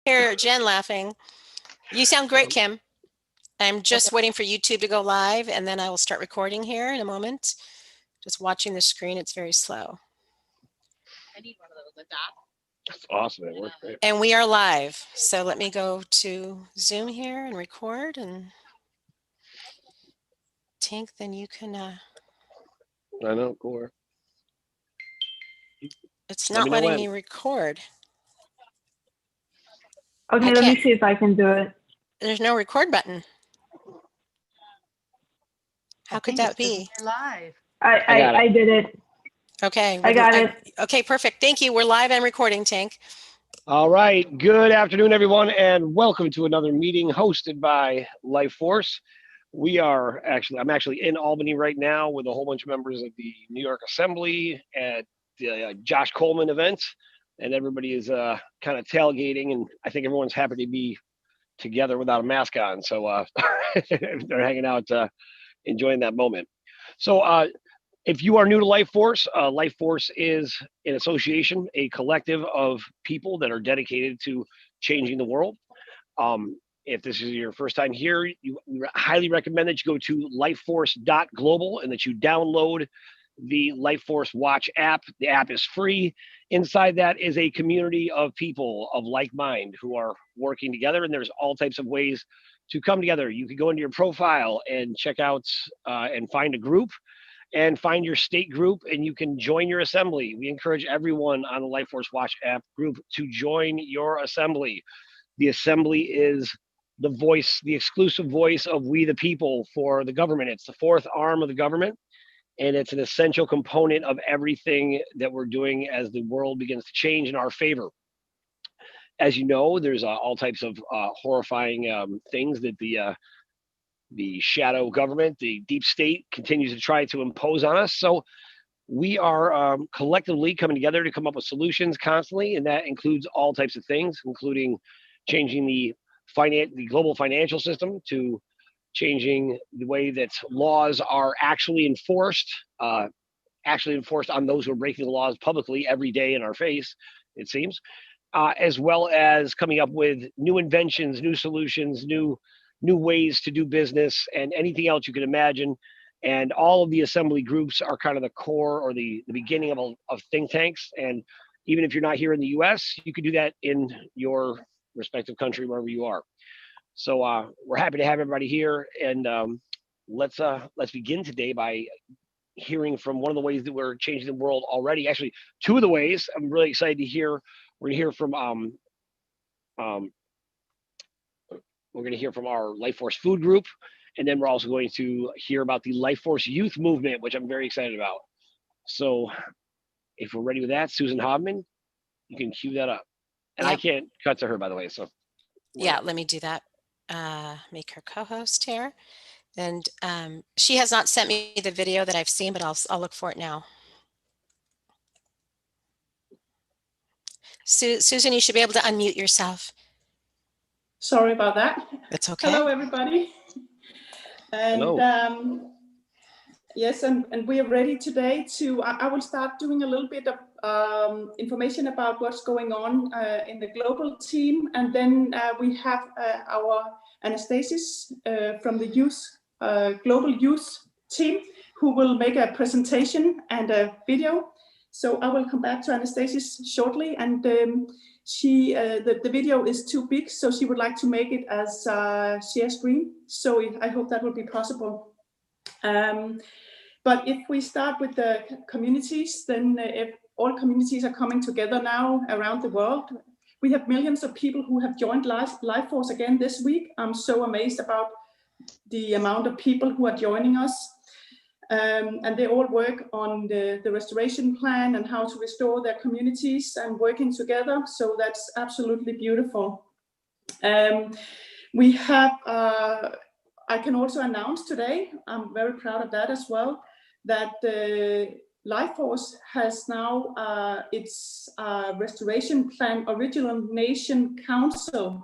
hear Jen laughing. You sound great, Kim. I'm just waiting for YouTube to go live, and then I will start recording here in a moment. Just watching the screen, it's very slow. I need one of those, a dot. That's awesome. It worked great. And we are live. So let me go to Zoom here and record. And Tink, then you can. I know, cool. It's not letting me record. Okay, let me see if I can do it. There's no record button. How could that be? Live. I did it. Okay. I got it. Okay, perfect. Thank you. We're live and recording, Tink. All right. Good afternoon, everyone, and welcome to another meeting hosted by Lifeforce. I'm actually in Albany right now with a whole bunch of members of the New York Assembly at the Josh Coleman event, and everybody is kind of tailgating, and I think everyone's happy to be together without a mask on. So they're hanging out, enjoying that moment. So if you are new to Lifeforce, Lifeforce is an association, a collective of people that are dedicated to changing the world. If this is your first time here, we highly recommend that you go to lifeforce.global and that you download the Lifeforce Watch app. The app is free. Inside that is a community of people of like mind who are working together, and there's all types of ways to come together. You can go into your profile and check out and find a group and find your state group, and you can join your assembly. We encourage everyone on the Lifeforce Watch app group to join your assembly. The assembly is the voice, the exclusive voice of we the people for the government. It's the fourth arm of the government, and it's an essential component of everything that we're doing as the world begins to change in our favor. As you know, there's all types of horrifying things that the shadow government, the deep state, continues to try to impose on us. So we are collectively coming together to come up with solutions constantly, and that includes all types of things, including changing the global financial system, to changing the way that laws are actually enforced on those who are breaking the laws publicly every day in our face, it seems, as well as coming up with new inventions, new solutions, new ways to do business, and anything else you can imagine. And all of the assembly groups are kind of the core or the beginning of think tanks. And even if you're not here in the US, you can do that in your respective country, wherever you are. So we're happy to have everybody here, and let's begin today by hearing from one of the ways that we're changing the world already. Actually, two of the ways I'm really excited to hear. We're gonna hear from our Lifeforce food group, and then we're also going to hear about the Lifeforce youth movement, which I'm very excited about. So if we're ready with that, Susan Hodman, you can cue that up. And yep. I can't cut to her, by the way. So yeah, let me do that. Make her co-host here. And she has not sent me the video that I've seen, but I'll look for it now. Susan, you should be able to unmute yourself. Sorry about that. That's okay. Hello, everybody. And hello. Yes, and we are ready today to, I will start doing a little bit of information about what's going on in the global team. And then we have our Anastasis from the global youth team, who will make a presentation and a video. So I will come back to Anastasis shortly. And the video is too big, so she would like to make it as share screen. So I hope that will be possible. But if we start with the communities, then if all communities are coming together now around the world, we have millions of people who have joined Lifeforce again this week. I'm so amazed about the amount of people who are joining us. And they all work on the restoration plan and how to restore their communities and working together. So that's absolutely beautiful. We have, I can also announce today, I'm very proud of that as well, that Lifeforce has now its restoration plan original nation council.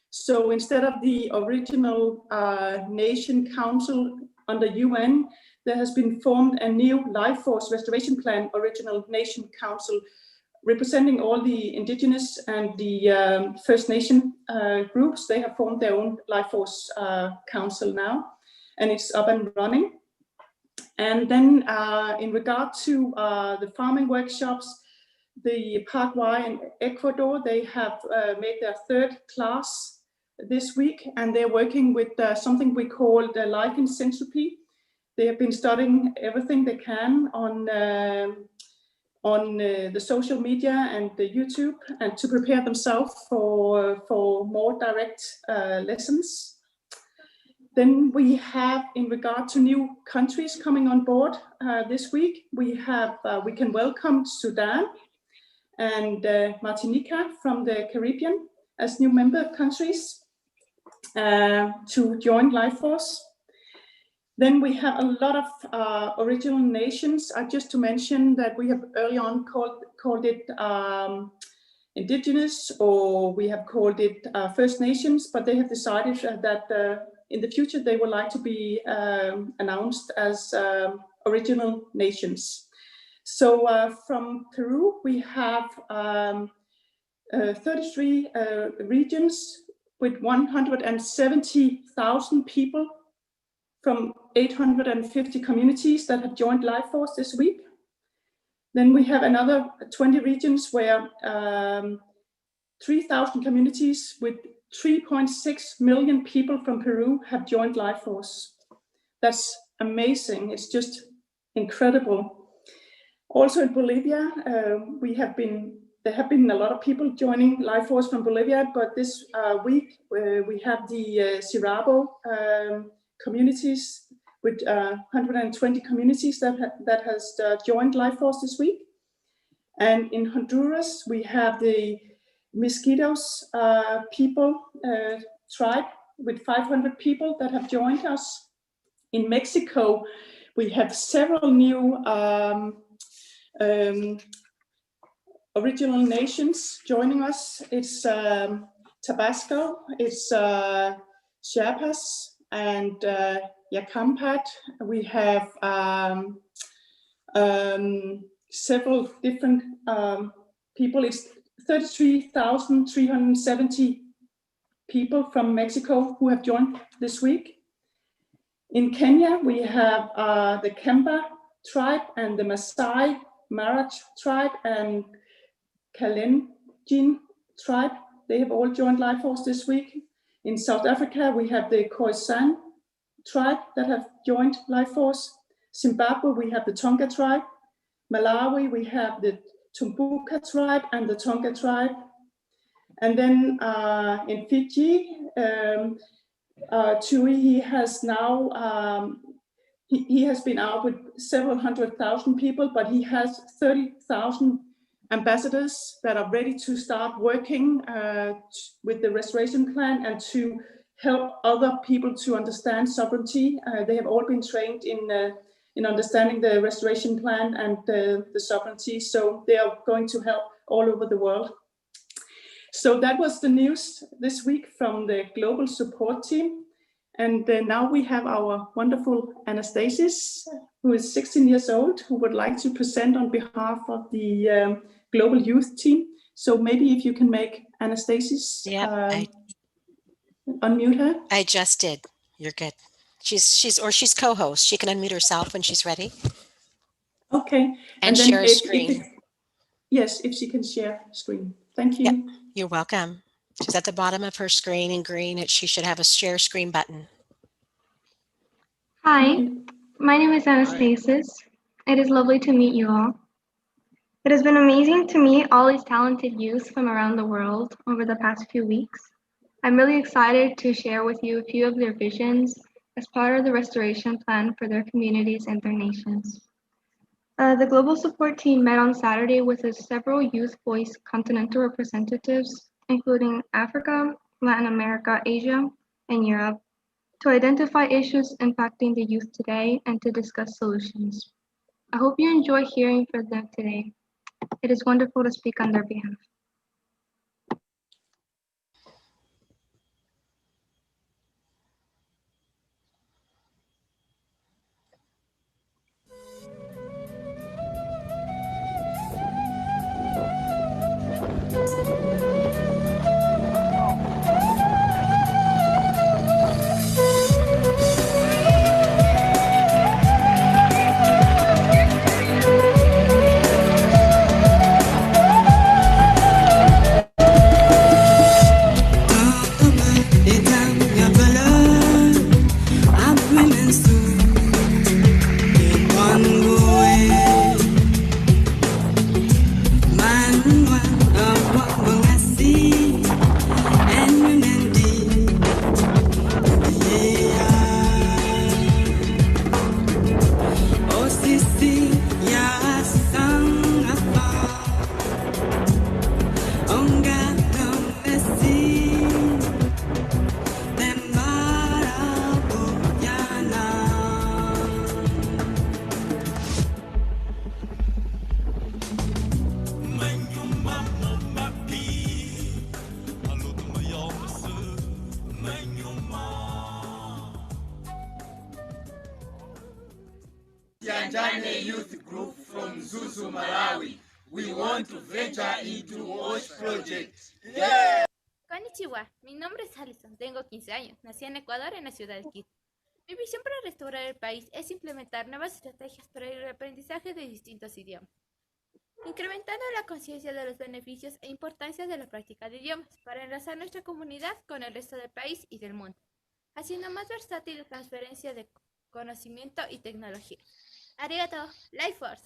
So instead of the original nation council under UN, there has been formed a new Lifeforce restoration plan original nation council representing all the indigenous and the First Nation groups. They have formed their own Life Force Council now, and it's up and running. And then in regard to the farming workshops, the Paraguay and Ecuador, they have made their third class this week, and they're working with something we call the Life in Syntropy. They have been studying everything they can on the social media and the YouTube, and to prepare themselves for more direct lessons. Then we have, in regard to new countries coming on board this week, we can welcome Sudan and Martinica from the Caribbean as new member countries to join Life Force. Then we have a lot of original nations. Just to mention that we have early on called it indigenous, or we have called it First Nations, but they have decided that in the future they would like to be announced as original nations. So from Peru, we have 33 regions with 170,000 people from 850 communities that have joined Life Force this week. Then we have another 20 regions where 3,000 communities with 3.6 million people from Peru have joined Life Force. That's amazing. It's just incredible. Also in Bolivia, there have been a lot of people joining Life Force from Bolivia, but this week we have the Sirabo communities with 120 communities that has joined Life Force this week. And in Honduras, we have the Mosquitoes people tribe with 500 people that have joined us. In Mexico, we have several new original nations joining us. It's Tabasco, it's Chiapas, and Yacampat. We have several different people. It's 33,370 people from Mexico who have joined this week. In Kenya, we have the Kemba tribe and the Masai Mara tribe and Kalenjin tribe. They have all joined Life Force this week. In South Africa, we have the Khoisan tribe that have joined Life Force. Zimbabwe, we have the Tonga tribe. Malawi, we have the Tumbuka tribe and the Tonga tribe. And then in Fiji, Tui, he has now, he has been out with several 100,000 people, but he has 30,000 ambassadors that are ready to start working with the restoration plan and to help other people to understand sovereignty. They have all been trained in understanding the restoration plan and the sovereignty, so they are going to help all over the world. So that was the news this week from the global support team. And now we have our wonderful Anastasis, who is 16 years old, who would like to present on behalf of the global youth team. So maybe if you can make Anastasis unmute her. I just did. You're good. She's co-host. She can unmute herself when she's ready. Okay. And then share a screen. Yes, if she can share screen. Thank you. Yep. You're welcome. She's at the bottom of her screen in green. She should have a share screen button. Hi, my name is Anastasis. It is lovely to meet you all. It has been amazing to meet all these talented youth from around the world over the past few weeks. I'm really excited to share with you a few of their visions as part of the restoration plan for their communities and their nations. The global support team met on Saturday with several Youth Voice continental representatives, including Africa, Latin America, Asia, and Europe, to identify issues impacting the youth today and to discuss solutions. I hope you enjoy hearing from them today. It is wonderful to speak on their behalf. Tianjane Youth Group from Zuzu, Malawi. We want to venture into WASH Project. Yeah! Konnichiwa, mi nombre es Alison, tengo 15 años, nací en Ecuador en la ciudad de Quito. Mi visión para restaurar el país es implementar nuevas estrategias para el aprendizaje de distintos idiomas, incrementando la conciencia de los beneficios e importancia de la práctica de idiomas para enlazar nuestra comunidad con el resto del país y del mundo, haciendo más versátil la transferencia de conocimiento y tecnología. Arigato, Life Force.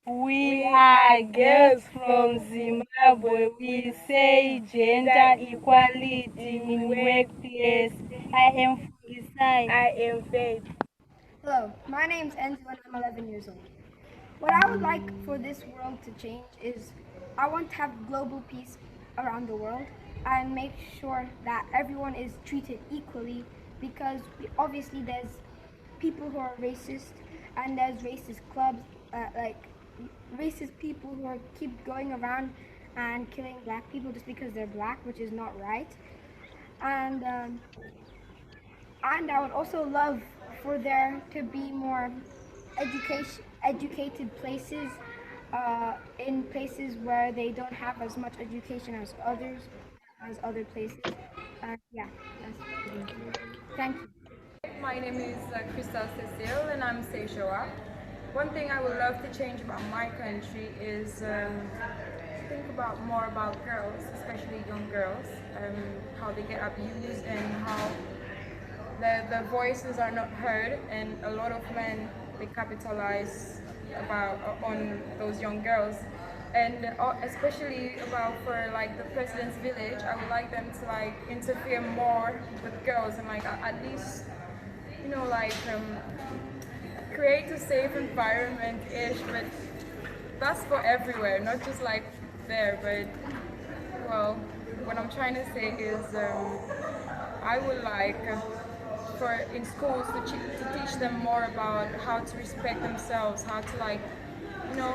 We are girls from Zimbabwe. We say gender equality in workplace. I am from Isai. I am Faith. Hello, my name's Enzo and I'm 11 years old. What I would like for this world to change is I want to have global peace around the world and make sure that everyone is treated equally, because obviously there's people who are racist and there's racist clubs, like racist people who keep going around and killing black people just because they're black, which is not right. And I would also love for there to be more educated places in places where they don't have as much education as other places. Yeah, that's it. Thank you. My name is Crystal Cecile and I'm Seishoa. One thing I would love to change about my country is think more about girls, especially young girls, how they get abused and how their voices are not heard, and a lot of men, they capitalize on those young girls. And especially for like the president's village, I would like them to like interfere more with girls and like at least, you know, like create a safe environment-ish, but that's for everywhere, not just like there. But well, what I'm trying to say is I would like in schools to teach them more about how to respect themselves, how to like, you know,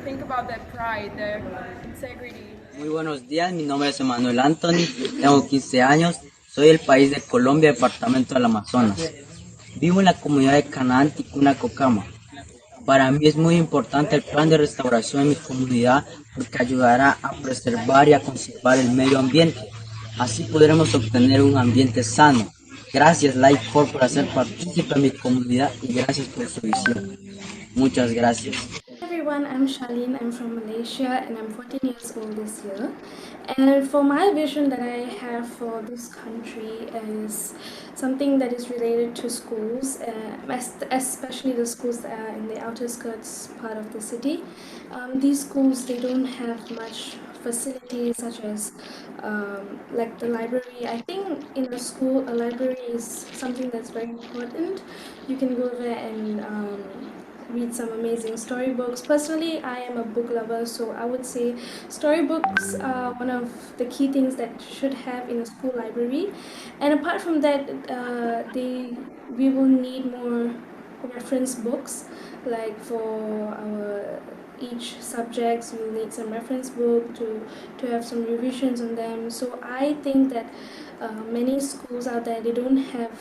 think about their pride, their integrity. Muy buenos días, mi nombre es Emanuel Anthony, tengo 15 años, soy del país de Colombia, departamento del Amazonas. Vivo en la comunidad de Canaán, Ticuna, Cocama. Para mí es muy importante el plan de restauración de mi comunidad porque ayudará a preservar y a conservar el medio ambiente. Así podremos obtener un ambiente sano. Gracias Life4 por hacer partícipe a mi comunidad y gracias por su visión. Muchas gracias. Hi everyone, I'm Charlene, I'm from Malaysia and I'm 14 years old this year. And for my vision that I have for this country is something that is related to schools, especially the schools that are in the outer skirts part of the city. These schools, they don't have much facilities such as like the library. I think in a school, a library is something that's very important. You can go there and read some amazing storybooks. Personally, I am a book lover, so I would say storybooks are one of the key things that should have in a school library. And apart from that, we will need more reference books, like for our each subjects we'll need some reference book to have some revisions on them. So I think that many schools out there, they don't have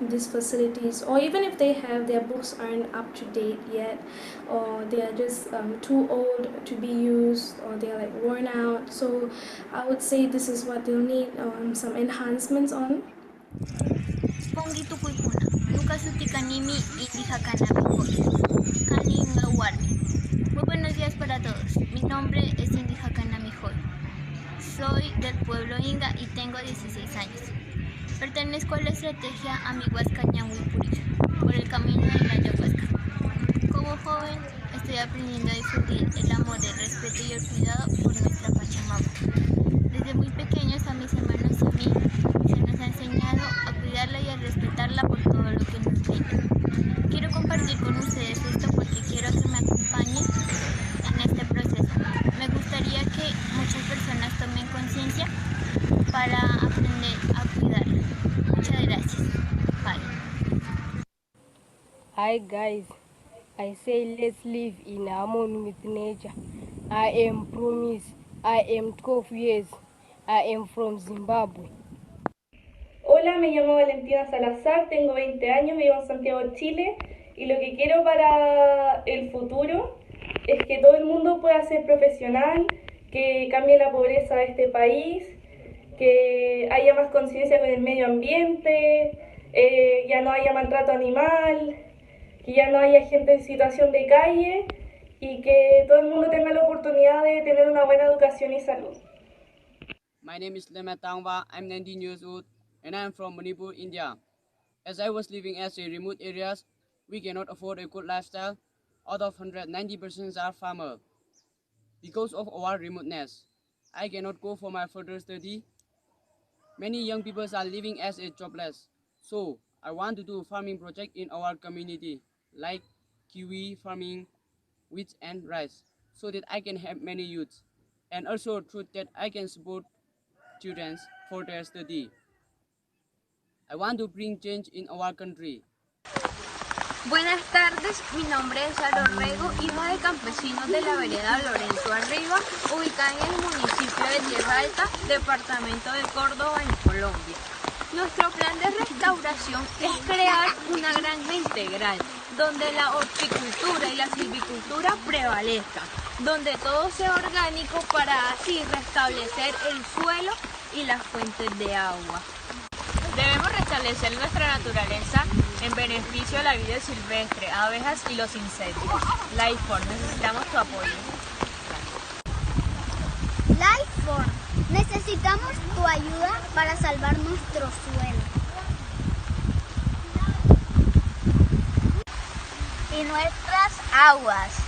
these facilities, or even if they have, their books aren't up to date yet, or they are just too old to be used, or they're like worn out. So I would say this is what they'll need some enhancements on. Muy buenos días para todos. Mi nombre es Indy Hakana Mijoy. Soy del pueblo Inga y tengo 16 años. Pertenezco a la estrategia Amiguasca Ñanguipuricha por el camino de la ayahuasca. Como joven, estoy aprendiendo a difundir el amor, el respeto y el cuidado por nuestra Pachamama. Desde muy pequeños a mis hermanos y a mí se nos ha enseñado a cuidarla y a respetarla por todo lo que nos brinda. Quiero compartir con ustedes esto porque quiero que me acompañen en este proceso. Me gustaría que muchas personas tomen conciencia para aprender a cuidarla. Muchas gracias. Bye. Hi guys, I say let's live in harmony with nature. I am Promise. I am 12 years. I am from Zimbabwe. Hola, me llamo Valentina Salazar, tengo 20 años, vivo en Santiago de Chile Y lo que quiero para el futuro es que todo el mundo pueda ser profesional, que cambie la pobreza de este país, que haya más conciencia con el medio ambiente, ya no haya maltrato animal, que ya no haya gente en situación de calle y que todo el mundo tenga la oportunidad de tener una buena educación y salud. My name is Lema Tangwa. I'm 19 years old and I'm from Manipur, India. As I was living as a remote areas, we cannot afford a good lifestyle. Out of 190% are farmers. Because of our remoteness, I cannot go for my further study. Many young people are living as a jobless. So I want to do a farming project in our community, like kiwi farming, wheat and rice, so that I can help many youths, and also through that I can support students for their study. I want to bring change in our country. Buenas tardes, mi nombre es Aro Rego, hija de campesinos de la vereda Lorenzo Arriba, ubicada en el municipio de Tierra Alta, departamento de Córdoba, en Colombia. Nuestro plan de restauración es crear una granja integral, donde la horticultura y la silvicultura prevalezcan, donde todo sea orgánico para así restablecer el suelo y las fuentes de agua. Debemos restablecer nuestra naturaleza en beneficio de la vida silvestre, abejas y los insectos. Lifeforce, necesitamos tu apoyo. Lifeforce, necesitamos tu ayuda para salvar nuestro suelo y nuestras aguas.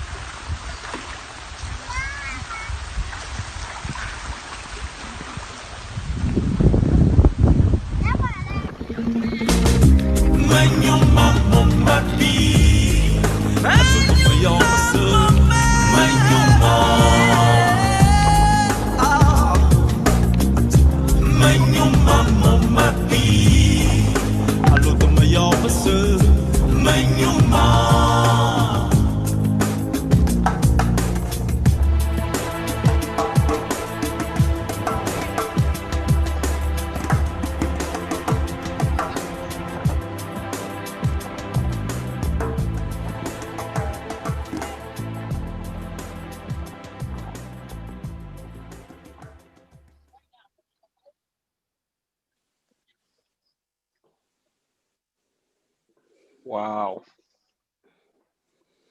Wow.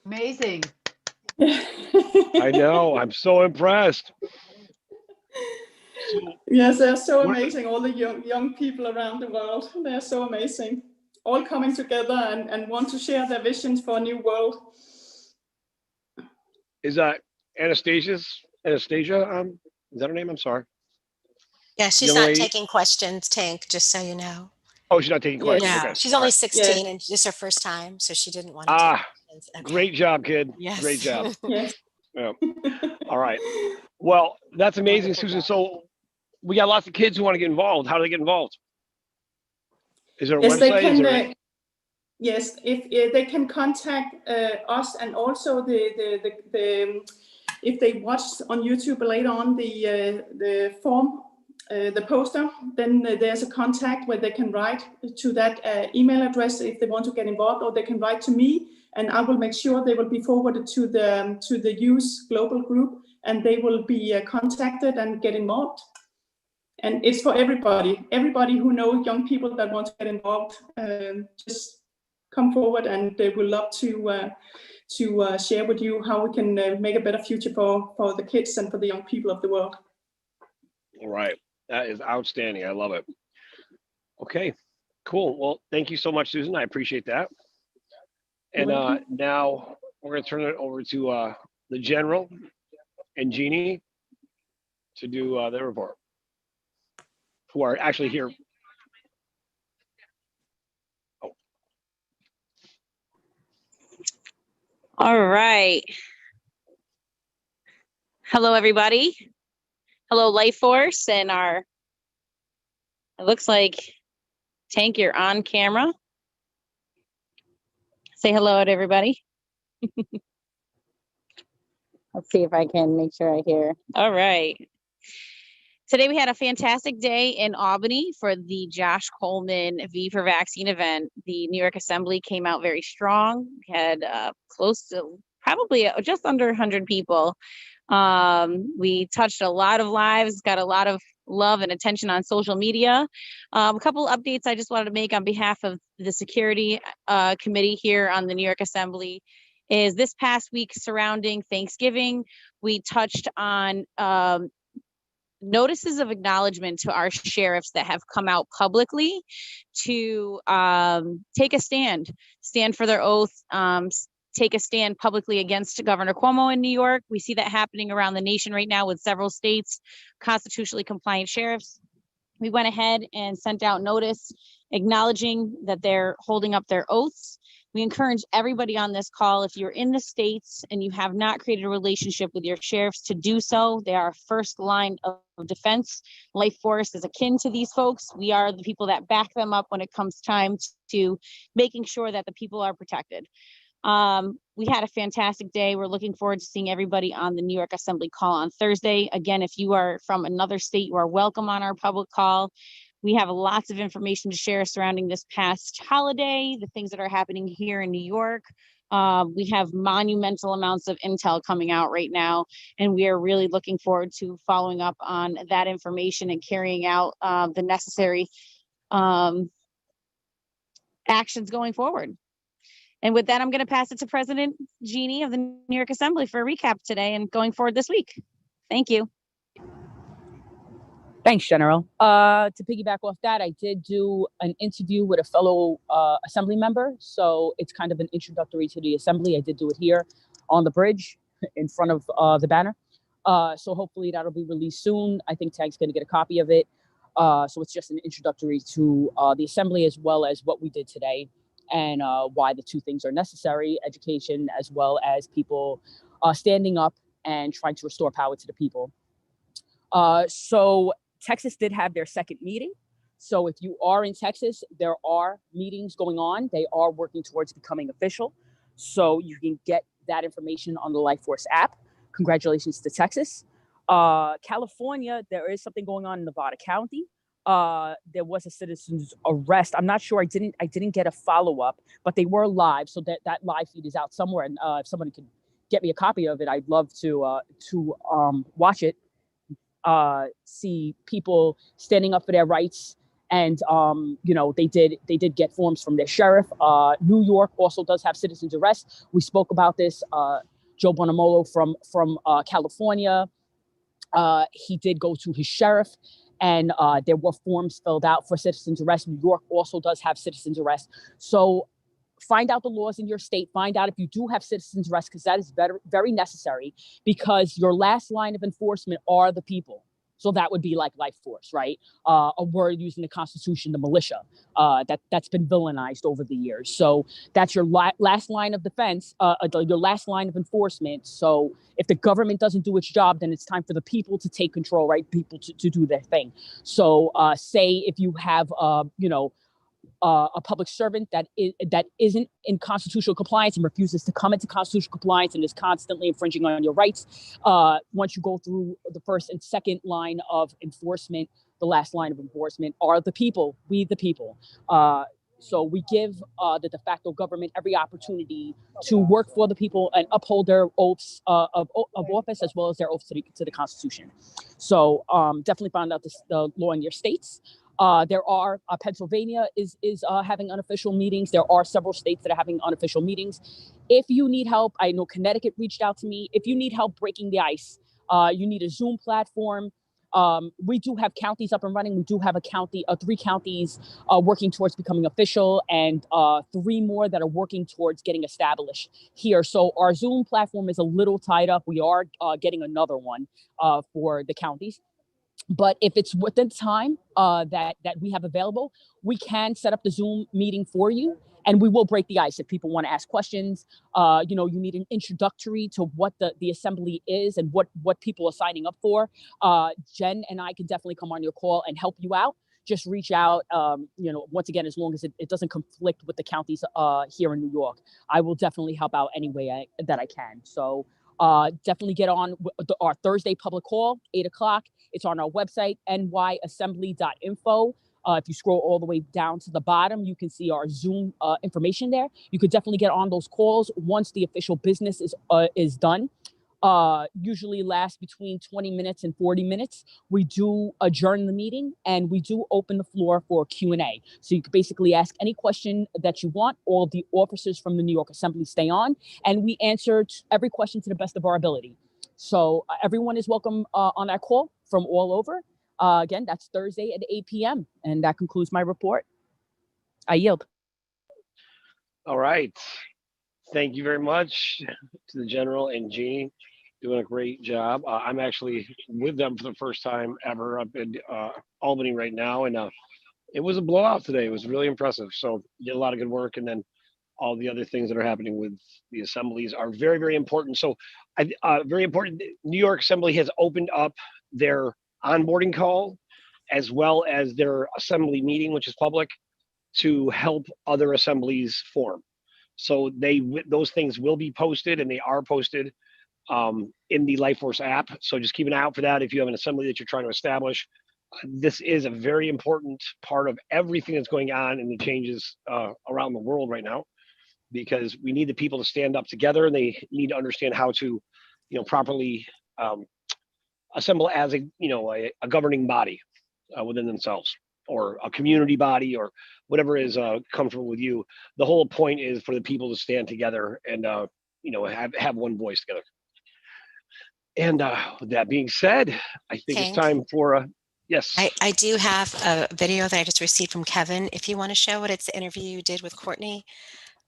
Amazing. I know. I'm so impressed. Yes, they're so amazing. All the young people around the world, they're so amazing. All coming together and want to share their visions for a new world. Is that Anastasia? Is that her name? I'm sorry. Yeah, she's Young not lady? taking questions, Tank, just so you know. Oh, she's not taking questions. No, Okay. she's only All right. 16 and this is her first time, so she didn't want to Ah, take questions. Okay. great job, kid. Yes. Great job. Yes. Yeah. All right. Well, that's amazing, Susan. So we got lots of kids who want to get involved. How do they get involved? Is there a Yes, website? they Is can. there Yes, if they can contact us, and also if they watch on YouTube later on the form, the poster, then there's a contact where they can write to that email address if they want to get involved, or they can write to me, and I will make sure they will be forwarded to the Youth Global Group, and they will be contacted and get involved. And it's for everybody who knows young people that want to get involved. Just come forward, and they will love to share with you how we can make a better future for the kids and for the young people of the world. All right. That is outstanding. I love it. Okay, cool. Well, thank you so much, Susan. I appreciate that. And now we're going to turn it over to the General and Jeannie to do their report, who are actually here. Oh. All right. Hello, everybody. Hello, Life Force, and it looks like Tank, you're on camera. Say hello to everybody. Let's see if I can make sure I hear. All right. Today we had a fantastic day in Albany for the Josh Coleman V for Vaccine event. The New York Assembly came out very strong. We had close to probably just under 100 people. We touched a lot of lives, got a lot of love and attention on social media. A couple updates I just wanted to make on behalf of the Security Committee here on the New York Assembly is this past week surrounding Thanksgiving, we touched on notices of acknowledgement to our sheriffs that have come out publicly to take a stand for their oath, take a stand publicly against Governor Cuomo in New York. We see that happening around the nation right now with several states, constitutionally compliant sheriffs. We went ahead and sent out notice acknowledging that they're holding up their oaths. We encourage everybody on this call, if you're in the states and you have not created a relationship with your sheriffs, to do so. They are first line of defense. Life Force is akin to these folks. We are the people that back them up when it comes time to making sure that the people are protected. We had a fantastic day. We're looking forward to seeing everybody on the New York Assembly call on Thursday. Again, if you are from another state, you are welcome on our public call. We have lots of information to share surrounding this past holiday, the things that are happening here in New York. We have monumental amounts of intel coming out right now, and we are really looking forward to following up on that information and carrying out the necessary actions going forward. And with that, I'm going to pass it to President Jeannie of the New York Assembly for a recap today and going forward this week. Thank you. Thanks, General. To piggyback off that, I did do an interview with a fellow Assembly member. So it's kind of an introductory to the Assembly. I did do it here on the bridge in front of the banner. So hopefully that'll be released soon. I think Tag's going to get a copy of it. So it's just an introductory to the Assembly as well as what we did today and why the two things are necessary, education as well as people standing up and trying to restore power to the people. So Texas did have their second meeting. So if you are in Texas, there are meetings going on. They are working towards becoming official. So you can get that information on the Life Force app. Congratulations to Texas. California, there is something going on in Nevada County. There was a citizen's arrest. I'm not sure. I didn't get a follow-up, but they were live. So that live feed is out somewhere. And if somebody could get me a copy of it, I'd love to watch it. See people standing up for their rights, and they did get forms from their sheriff. New York also does have citizens arrest. We spoke about this. Joe Bonamolo from California, he did go to his sheriff, and there were forms filled out for citizens arrest. New York also does have citizens arrest. So find out the laws in your state. Find out if you do have citizens arrest, because that is very necessary, because your last line of enforcement are the people. So that would be like Life Force, right? A word used in the Constitution, the militia, that's been villainized over the years. So that's your last line of defense, your last line of enforcement. So if the government doesn't do its job, then it's time for the people to take control, right? People to do their thing. So say if you have, a public servant that isn't in constitutional compliance and refuses to come into constitutional compliance and is constantly infringing on your rights. Once you go through the first and second line of enforcement, the last line of enforcement are the people, we the people. So we give the de facto government every opportunity to work for the people and uphold their oaths of office, as well as their oaths to the Constitution. So definitely find out the law in your states. There are Pennsylvania is having unofficial meetings. There are several states that are having unofficial meetings. If you need help, I know Connecticut reached out to me. If you need help breaking the ice, you need a Zoom platform. We do have counties up and running. We do have 3 counties working towards becoming official, and 3 more that are working towards getting established here. So our Zoom platform is a little tied up. We are getting another one for the counties. But if it's within time that we have available, we can set up the Zoom meeting for you, and we will break the ice if people want to ask questions. You need an introductory to what the Assembly is and what people are signing up for. Jen and I can definitely come on your call and help you out. Just reach out, once again, as long as it doesn't conflict with the counties here in New York. I will definitely help out any way that I can. So definitely get on our Thursday public call, 8 o'clock. It's on our website, nyassembly.info. If you scroll all the way down to the bottom, you can see our Zoom information there. You could definitely get on those calls once the official business is done. Usually lasts between 20 minutes and 40 minutes. We do adjourn the meeting and we do open the floor for Q&A. So you can basically ask any question that you want. All of the officers from the New York Assembly stay on, and we answer every question to the best of our ability. So everyone is welcome on that call from all over. Again, that's Thursday at 8 p.m. And that concludes my report. I yield. All right. Thank you very much to the General and Jeannie. Doing a great job. I'm actually with them for the first time ever up in Albany right now. And it was a blowout today. It was really impressive. So you did a lot of good work. And then all the other things that are happening with the assemblies are very, very important. So very important. New York Assembly has opened up their onboarding call as well as their assembly meeting, which is public, to help other assemblies form. So those things will be posted, and they are posted in the LifeForce app. So just keep an eye out for that if you have an assembly that you're trying to establish. This is a very important part of everything that's going on in the changes around the world right now, because we need the people to stand up together, and they need to understand how to, properly assemble as a governing body within themselves, or a community body, or whatever is comfortable with you. The whole point is for the people to stand together and have one voice together. And with that being said, I think it's time for yes. I do have a video that I just received from Kevin. If you want to show it, it's the interview you did with Courtney,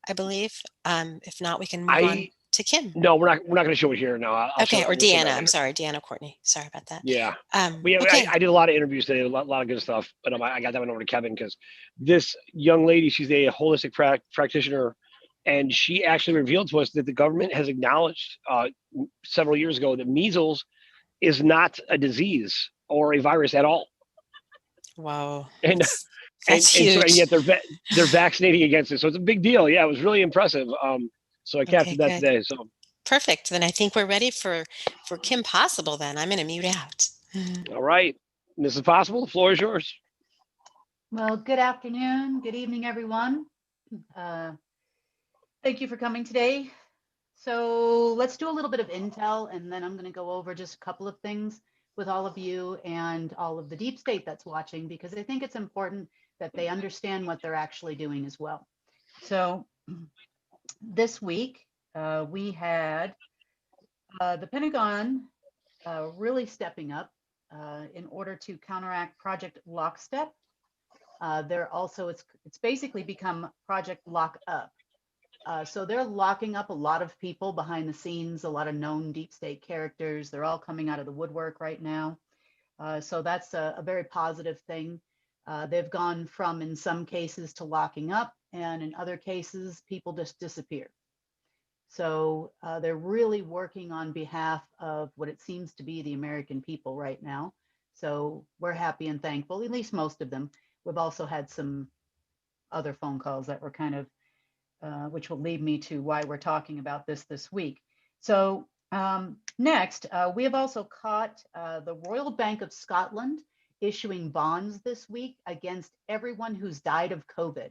I believe. If not, we can move on to Kim. No, we're not going to show it here. No. I'll okay, or Deanna. I'm sorry, Deanna Courtney. Sorry about that. Yeah. Okay. I did a lot of interviews today, a lot of good stuff, but I got that one over to Kevin because this young lady, she's a holistic practitioner, and she actually revealed to us that the government has acknowledged several years ago that measles is not a disease or a virus at all. Wow. And that's huge. And yet they're vaccinating against it. So it's a big deal. Yeah, it was really impressive. So I captured that today. So perfect. Then I think we're ready for Kim Possible. Then I'm going to mute out. All right, Mrs. Possible, the floor is yours. Well, good afternoon, good evening, everyone. Thank you for coming today. So let's do a little bit of intel, and then I'm going to go over just a couple of things with all of you and all of the deep state that's watching, because I think it's important that they understand what they're actually doing as well. So this week, we had the Pentagon really stepping up in order to counteract Project Lockstep. They're also, it's basically become Project Lock Up. So they're locking up a lot of people behind the scenes, a lot of known deep state characters. They're all coming out of the woodwork right now. So that's a very positive thing. They've gone from, in some cases, to locking up, and in other cases, people just disappear. So they're really working on behalf of what it seems to be the American people right now. So we're happy and thankful, at least most of them. We've also had some other phone calls that were kind of, which will lead me to why we're talking about this week. So next, we have also caught the Royal Bank of Scotland issuing bonds this week against everyone who's died of COVID.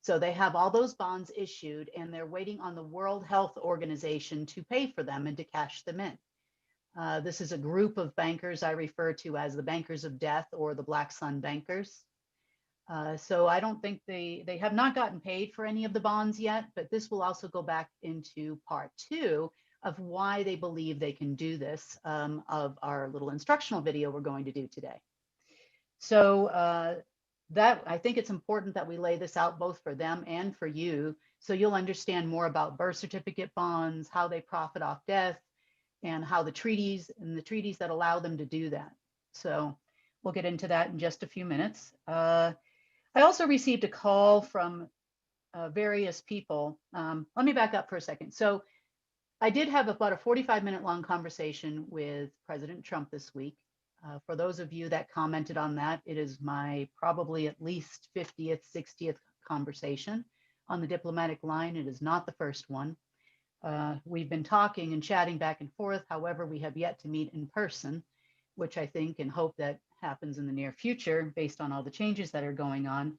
So they have all those bonds issued, and they're waiting on the World Health Organization to pay for them and to cash them in. This is a group of bankers I refer to as the Bankers of Death, or the Black Sun Bankers. So I don't think they have not gotten paid for any of the bonds yet, but this will also go back into part 2 of why they believe they can do this, of our little instructional video we're going to do today. So that I think it's important that we lay this out both for them and for you, so you'll understand more about birth certificate bonds, how they profit off death, and how the treaties that allow them to do that. So we'll get into that in just a few minutes. I also received a call from various people. Let me back up for a second. So I did have about a 45-minute long conversation with President Trump this week. For those of you that commented on that, it is my probably at least 50th, 60th conversation on the diplomatic line. It is not the first one. We've been talking and chatting back and forth. However, we have yet to meet in person. which I think and hope that happens in the near future based on all the changes that are going on.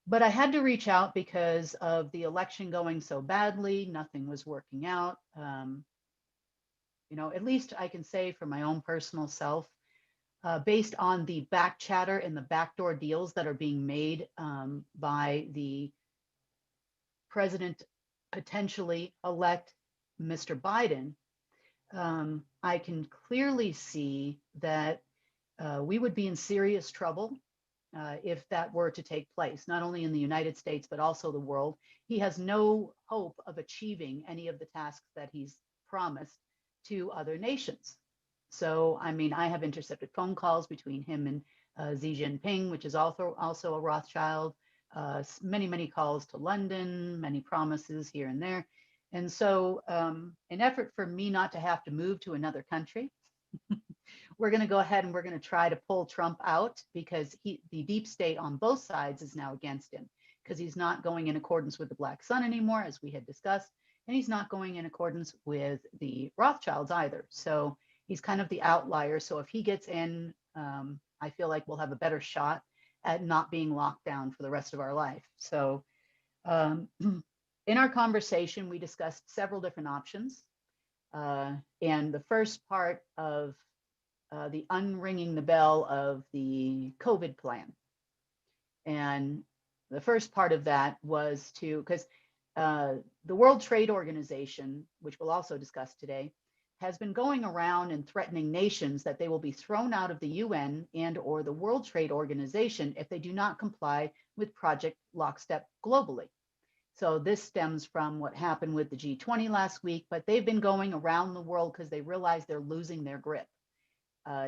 But I had to reach out because of the election going so badly. Nothing was working out. You know, at least I can say for my own personal self, based on the back chatter and the backdoor deals that are being made by the president, potentially elect Mr. Biden, I can clearly see that we would be in serious trouble if that were to take place, not only in the United States, but also the world. He has no hope of achieving any of the tasks that he's promised to other nations. So, I mean, I have intercepted phone calls between him and Xi Jinping, which is also a Rothschild, many calls to London, many promises here and there. And so an effort for me not to have to move to another country, we're going to go ahead and we're going to try to pull Trump out, because the deep state on both sides is now against him, because he's not going in accordance with the Black Sun anymore, as we had discussed, and he's not going in accordance with the Rothschilds either. So he's kind of the outlier. So if he gets in, I feel like we'll have a better shot at not being locked down for the rest of our life. So in our conversation, we discussed several different options. And the first part of the unringing the bell of the COVID plan. And the first part of that was because the World Trade Organization, which we'll also discuss today, has been going around and threatening nations that they will be thrown out of the UN and or the World Trade Organization if they do not comply with Project Lockstep globally. So this stems from what happened with the G20 last week, but they've been going around the world because they realize they're losing their grip.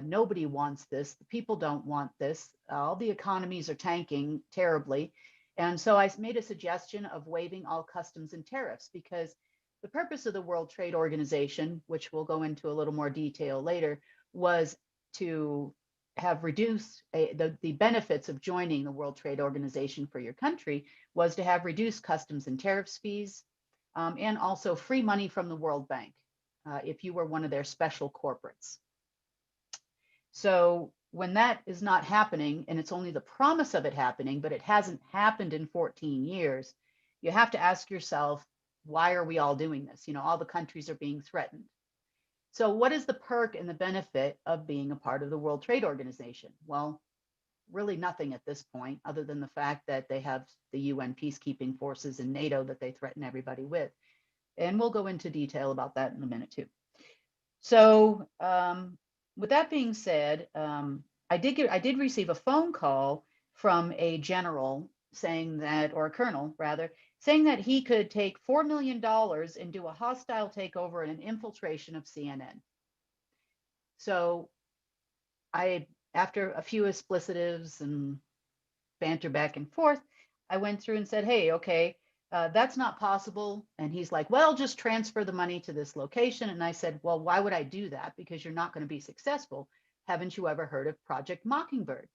Nobody wants this. The people don't want this. All the economies are tanking terribly. And so I made a suggestion of waiving all customs and tariffs, because the purpose of the World Trade Organization, which we'll go into a little more detail later, was to have reduced the benefits of joining the World Trade Organization for your country was to have reduced customs and tariffs fees, and also free money from the World Bank if you were one of their special corporates. So when that is not happening, and it's only the promise of it happening, but it hasn't happened in 14 years, you have to ask yourself, why are we all doing this? You know, all the countries are being threatened. So what is the perk and the benefit of being a part of the World Trade Organization? Well, really nothing at this point, other than the fact that they have the UN peacekeeping forces and NATO that they threaten everybody with. And we'll go into detail about that in a minute too. So with that being said, I did receive a phone call from a general saying that, or a colonel rather, saying that he could take $4 million and do a hostile takeover and an infiltration of CNN. So after a few explicitives and banter back and forth, I went through and said, hey, okay, that's not possible. And he's like, well, just transfer the money to this location. And I said, well, why would I do that? Because you're not going to be successful. Haven't you ever heard of Project Mockingbird?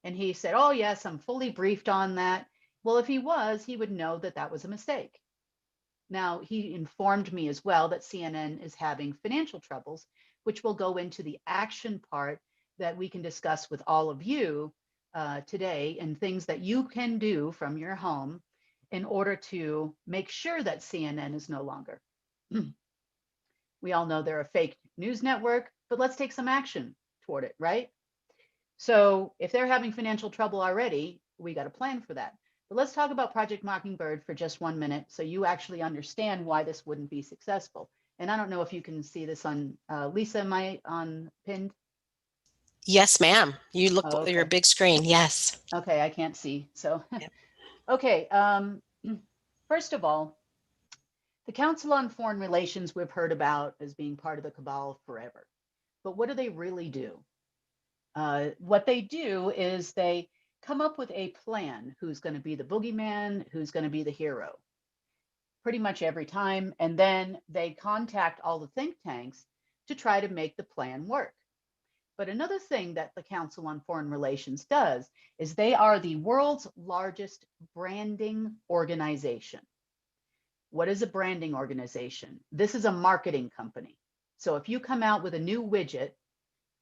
And he said, oh, yes, I'm fully briefed on that. Well, if he was, he would know that that was a mistake. Now, he informed me as well that CNN is having financial troubles, which will go into the action part that we can discuss with all of you today, and things that you can do from your home in order to make sure that CNN is no longer. We all know they're a fake news network, but let's take some action toward it, right? So if they're having financial trouble already, we got a plan for that. But let's talk about Project Mockingbird for just 1 minute so you actually understand why this wouldn't be successful. And I don't know if you can see this on, Lisa, am I on pinned? Yes, ma'am. You look Oh, okay. your big screen. Yes. Okay, I can't see. So, okay. First of all, the Council on Foreign Relations we've heard about as being part of the cabal forever. But what do they really do? What they do is they come up with a plan, who's going to be the boogeyman, who's going to be the hero, pretty much every time. And then they contact all the think tanks to try to make the plan work. But another thing that the Council on Foreign Relations does is they are the world's largest branding organization. What is a branding organization? This is a marketing company. So if you come out with a new widget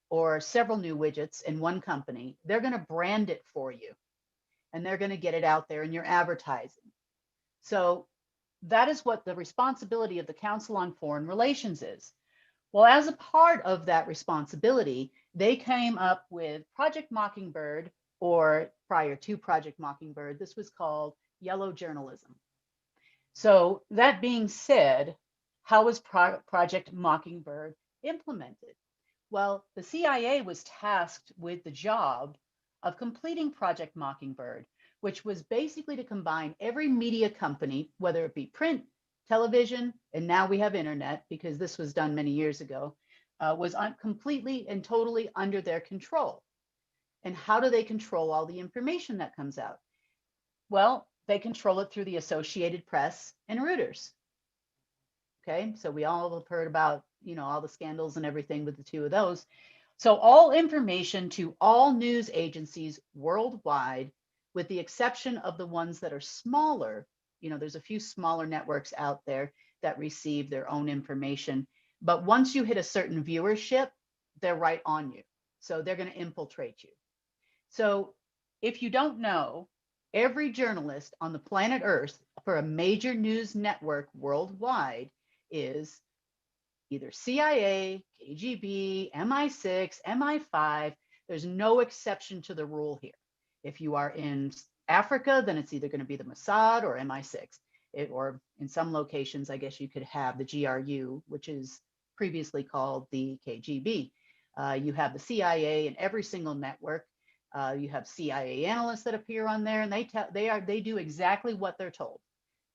or several new widgets in one company, they're going to brand it for you and they're going to get it out there in your advertising. So that is what the responsibility of the Council on Foreign Relations is. Well, as a part of that responsibility, they came up with Project Mockingbird, or prior to Project Mockingbird, this was called Yellow Journalism. So that being said, how was Project Mockingbird implemented? Well, the CIA was tasked with the job of completing Project Mockingbird, which was basically to combine every media company, whether it be print, television, and now we have internet, because this was done many years ago, was completely and totally under their control. And how do they control all the information that comes out? Well, they control it through the Associated Press and Reuters. Okay, so we all have heard about, all the scandals and everything with the two of those. So all information to all news agencies worldwide, with the exception of the ones that are smaller, there's a few smaller networks out there that receive their own information. But once you hit a certain viewership, they're right on you. So they're going to infiltrate you. So if you don't know, every journalist on the planet Earth for a major news network worldwide is either CIA, KGB, MI6, MI5. There's no exception to the rule here. If you are in Africa, then it's either going to be the Mossad or MI6. Or in some locations, I guess you could have the GRU, which is previously called the KGB. You have the CIA in every single network. You have CIA analysts that appear on there, and they do exactly what they're told.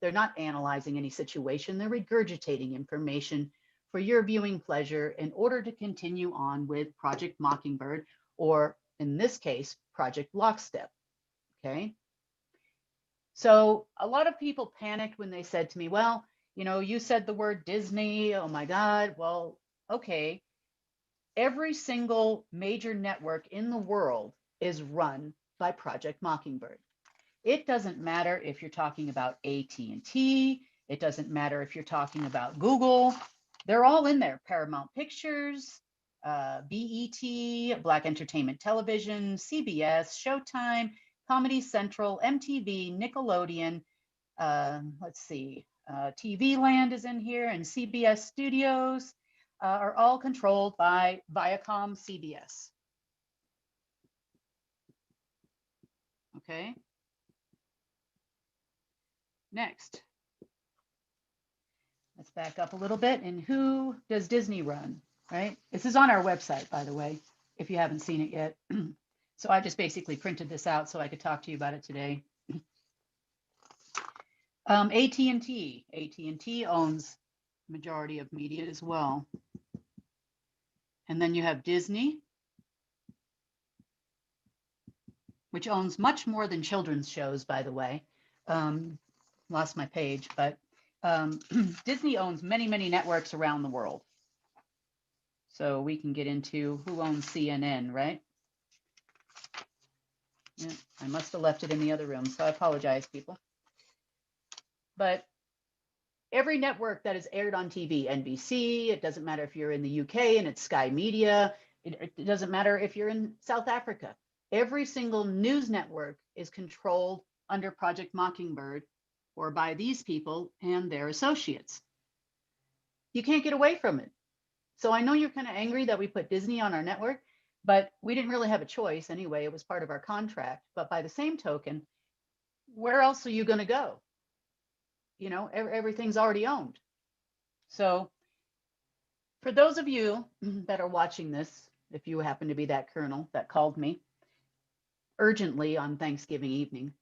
They're not analyzing any situation. They're regurgitating information for your viewing pleasure in order to continue on with Project Mockingbird, or in this case, Project Lockstep. Okay. So a lot of people panicked when they said to me, well, you said the word Disney. Oh my God. Well, okay. Every single major network in the world is run by Project Mockingbird. It doesn't matter if you're talking about AT&T. It doesn't matter if you're talking about Google. They're all in there. Paramount Pictures, BET, Black Entertainment Television, CBS, Showtime, Comedy Central, MTV, Nickelodeon, let's see, TV Land is in here, and CBS Studios are all controlled by Viacom CBS. Okay. Next. Let's back up a little bit. And who does Disney run, right? This is on our website, by the way, if you haven't seen it yet. So I just basically printed this out so I could talk to you about it today. AT&T. AT&T owns majority of media as well. And then you have Disney, which owns much more than children's shows, by the way. Lost my page, but Disney owns many, many networks around the world. So we can get into who owns CNN, right? Yeah, I must have left it in the other room, so I apologize, people. But every network that is aired on TV, NBC, it doesn't matter if you're in the UK and it's Sky Media, it doesn't matter if you're in South Africa. Every single news network is controlled under Project Mockingbird, or by these people and their associates. You can't get away from it. So I know you're kind of angry that we put Disney on our network, but we didn't really have a choice anyway. It was part of our contract. But by the same token, where else are you going to go? Everything's already owned. So for those of you that are watching this, if you happen to be that colonel that called me urgently on Thanksgiving evening,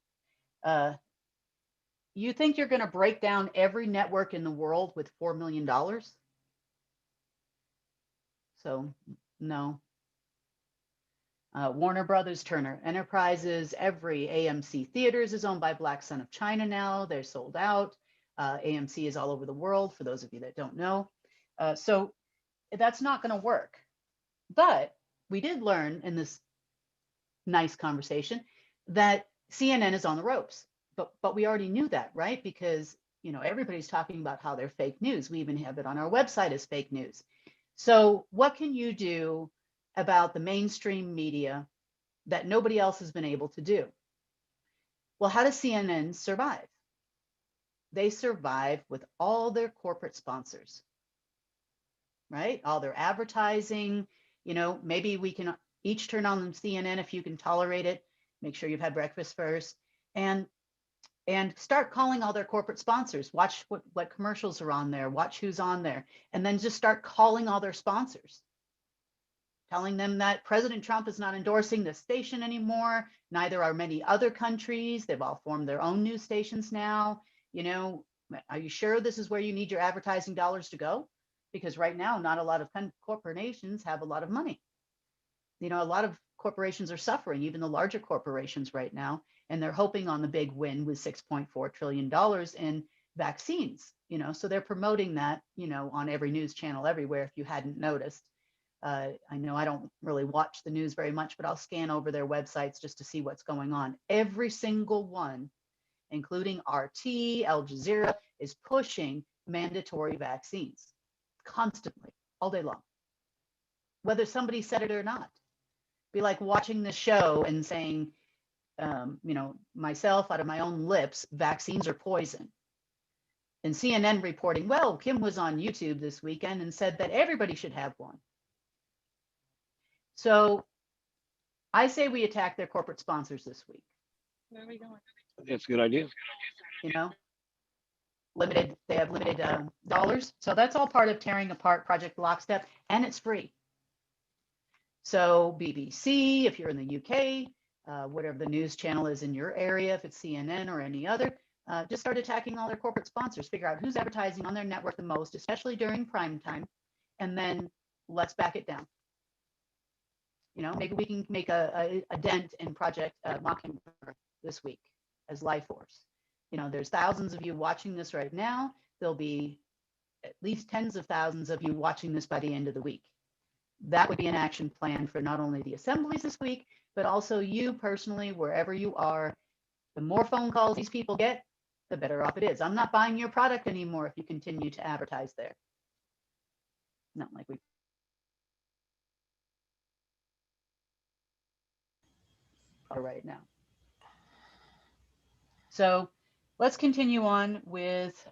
you think you're going to break down every network in the world with $4 million? So no. Warner Brothers, Turner Enterprises, every AMC Theaters is owned by Black Sun of China now. They're sold out. AMC is all over the world, for those of you that don't know. So that's not going to work. But we did learn in this nice conversation that CNN is on the ropes. But we already knew that, right? Because, everybody's talking about how they're fake news. We even have it on our website as fake news. So what can you do about the mainstream media that nobody else has been able to do. Well, how does CNN survive? They survive with all their corporate sponsors, right? All their advertising, you know, maybe we can each turn on CNN if you can tolerate it. Make sure you've had breakfast first, and start calling all their corporate sponsors. Watch what commercials are on there, watch who's on there, and then just start calling all their sponsors, telling them that President Trump is not endorsing this station anymore. Neither are many other countries. They've all formed their own news stations now. You know, are you sure this is where you need your advertising dollars to go? Because right now, not a lot of corporations have a lot of money. You know, a lot of corporations are suffering, even the larger corporations right now, and they're hoping on the big win with $6.4 trillion in vaccines, you know, so they're promoting that, you know, on every news channel everywhere, if you hadn't noticed. I know I don't really watch the news very much, but I'll scan over their websites just to see what's going on. Every single one, including RT, Al Jazeera, is pushing mandatory vaccines constantly, all day long, whether somebody said it or not. Be like watching the show and saying, you know, myself out of my own lips, vaccines are poison. And CNN reporting, well, Kim was on YouTube this weekend and said that everybody should have one. So I say we attack their corporate sponsors this week. Where are we going? That's a good idea. You know, they have limited dollars. So that's all part of tearing apart Project Lockstep, and it's free. So BBC, if you're in the UK, whatever the news channel is in your area, if it's CNN or any other, just start attacking all their corporate sponsors. Figure out who's advertising on their network the most, especially during prime time, and then let's back it down. You know, maybe we can make a dent in Project Mockingbird this week as Life Force. You know, there's thousands of you watching this right now. There'll be at least tens of thousands of you watching this by the end of the week. That would be an action plan for not only the assemblies this week, but also you personally, wherever you are. The more phone calls these people get, the better off it is. I'm not buying your product anymore if you continue to advertise there. Not like we are right now. So let's continue on with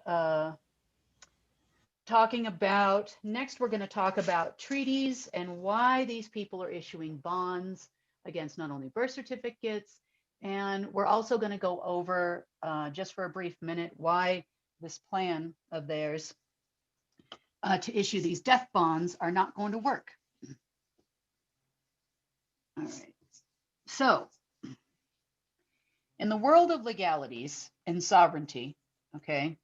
talking about, next we're going to talk about treaties and why these people are issuing bonds against not only birth certificates, and we're also going to go over, just for a brief minute, why this plan of theirs to issue these death bonds are not going to work. All right. So in the world of legalities and sovereignty, okay,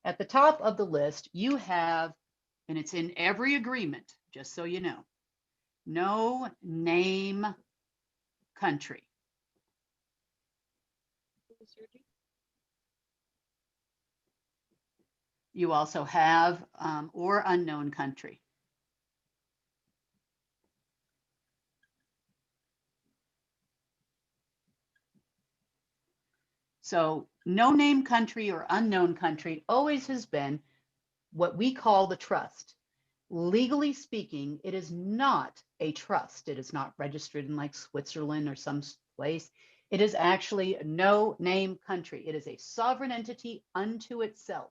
at the top of the list, you have, and it's in every agreement, just so you know, no name country. You also have or unknown country. So no name country or unknown country always has been what we call the trust. Legally speaking, it is not a trust. It is not registered in like Switzerland or some place. It is actually no name country. It is a sovereign entity unto itself.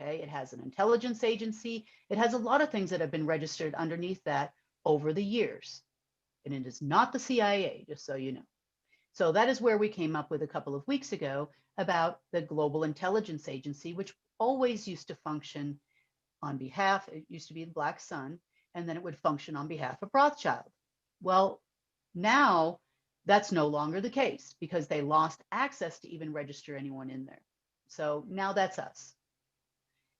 Okay, it has an intelligence agency. It has a lot of things that have been registered underneath that over the years. And it is not the CIA, just so you know. So that is where we came up with a couple of weeks ago about the Global Intelligence Agency, which always used to function on behalf, it used to be the Black Sun, and then it would function on behalf of Rothschild. Well, now that's no longer the case because they lost access to even register anyone in there. So now that's us.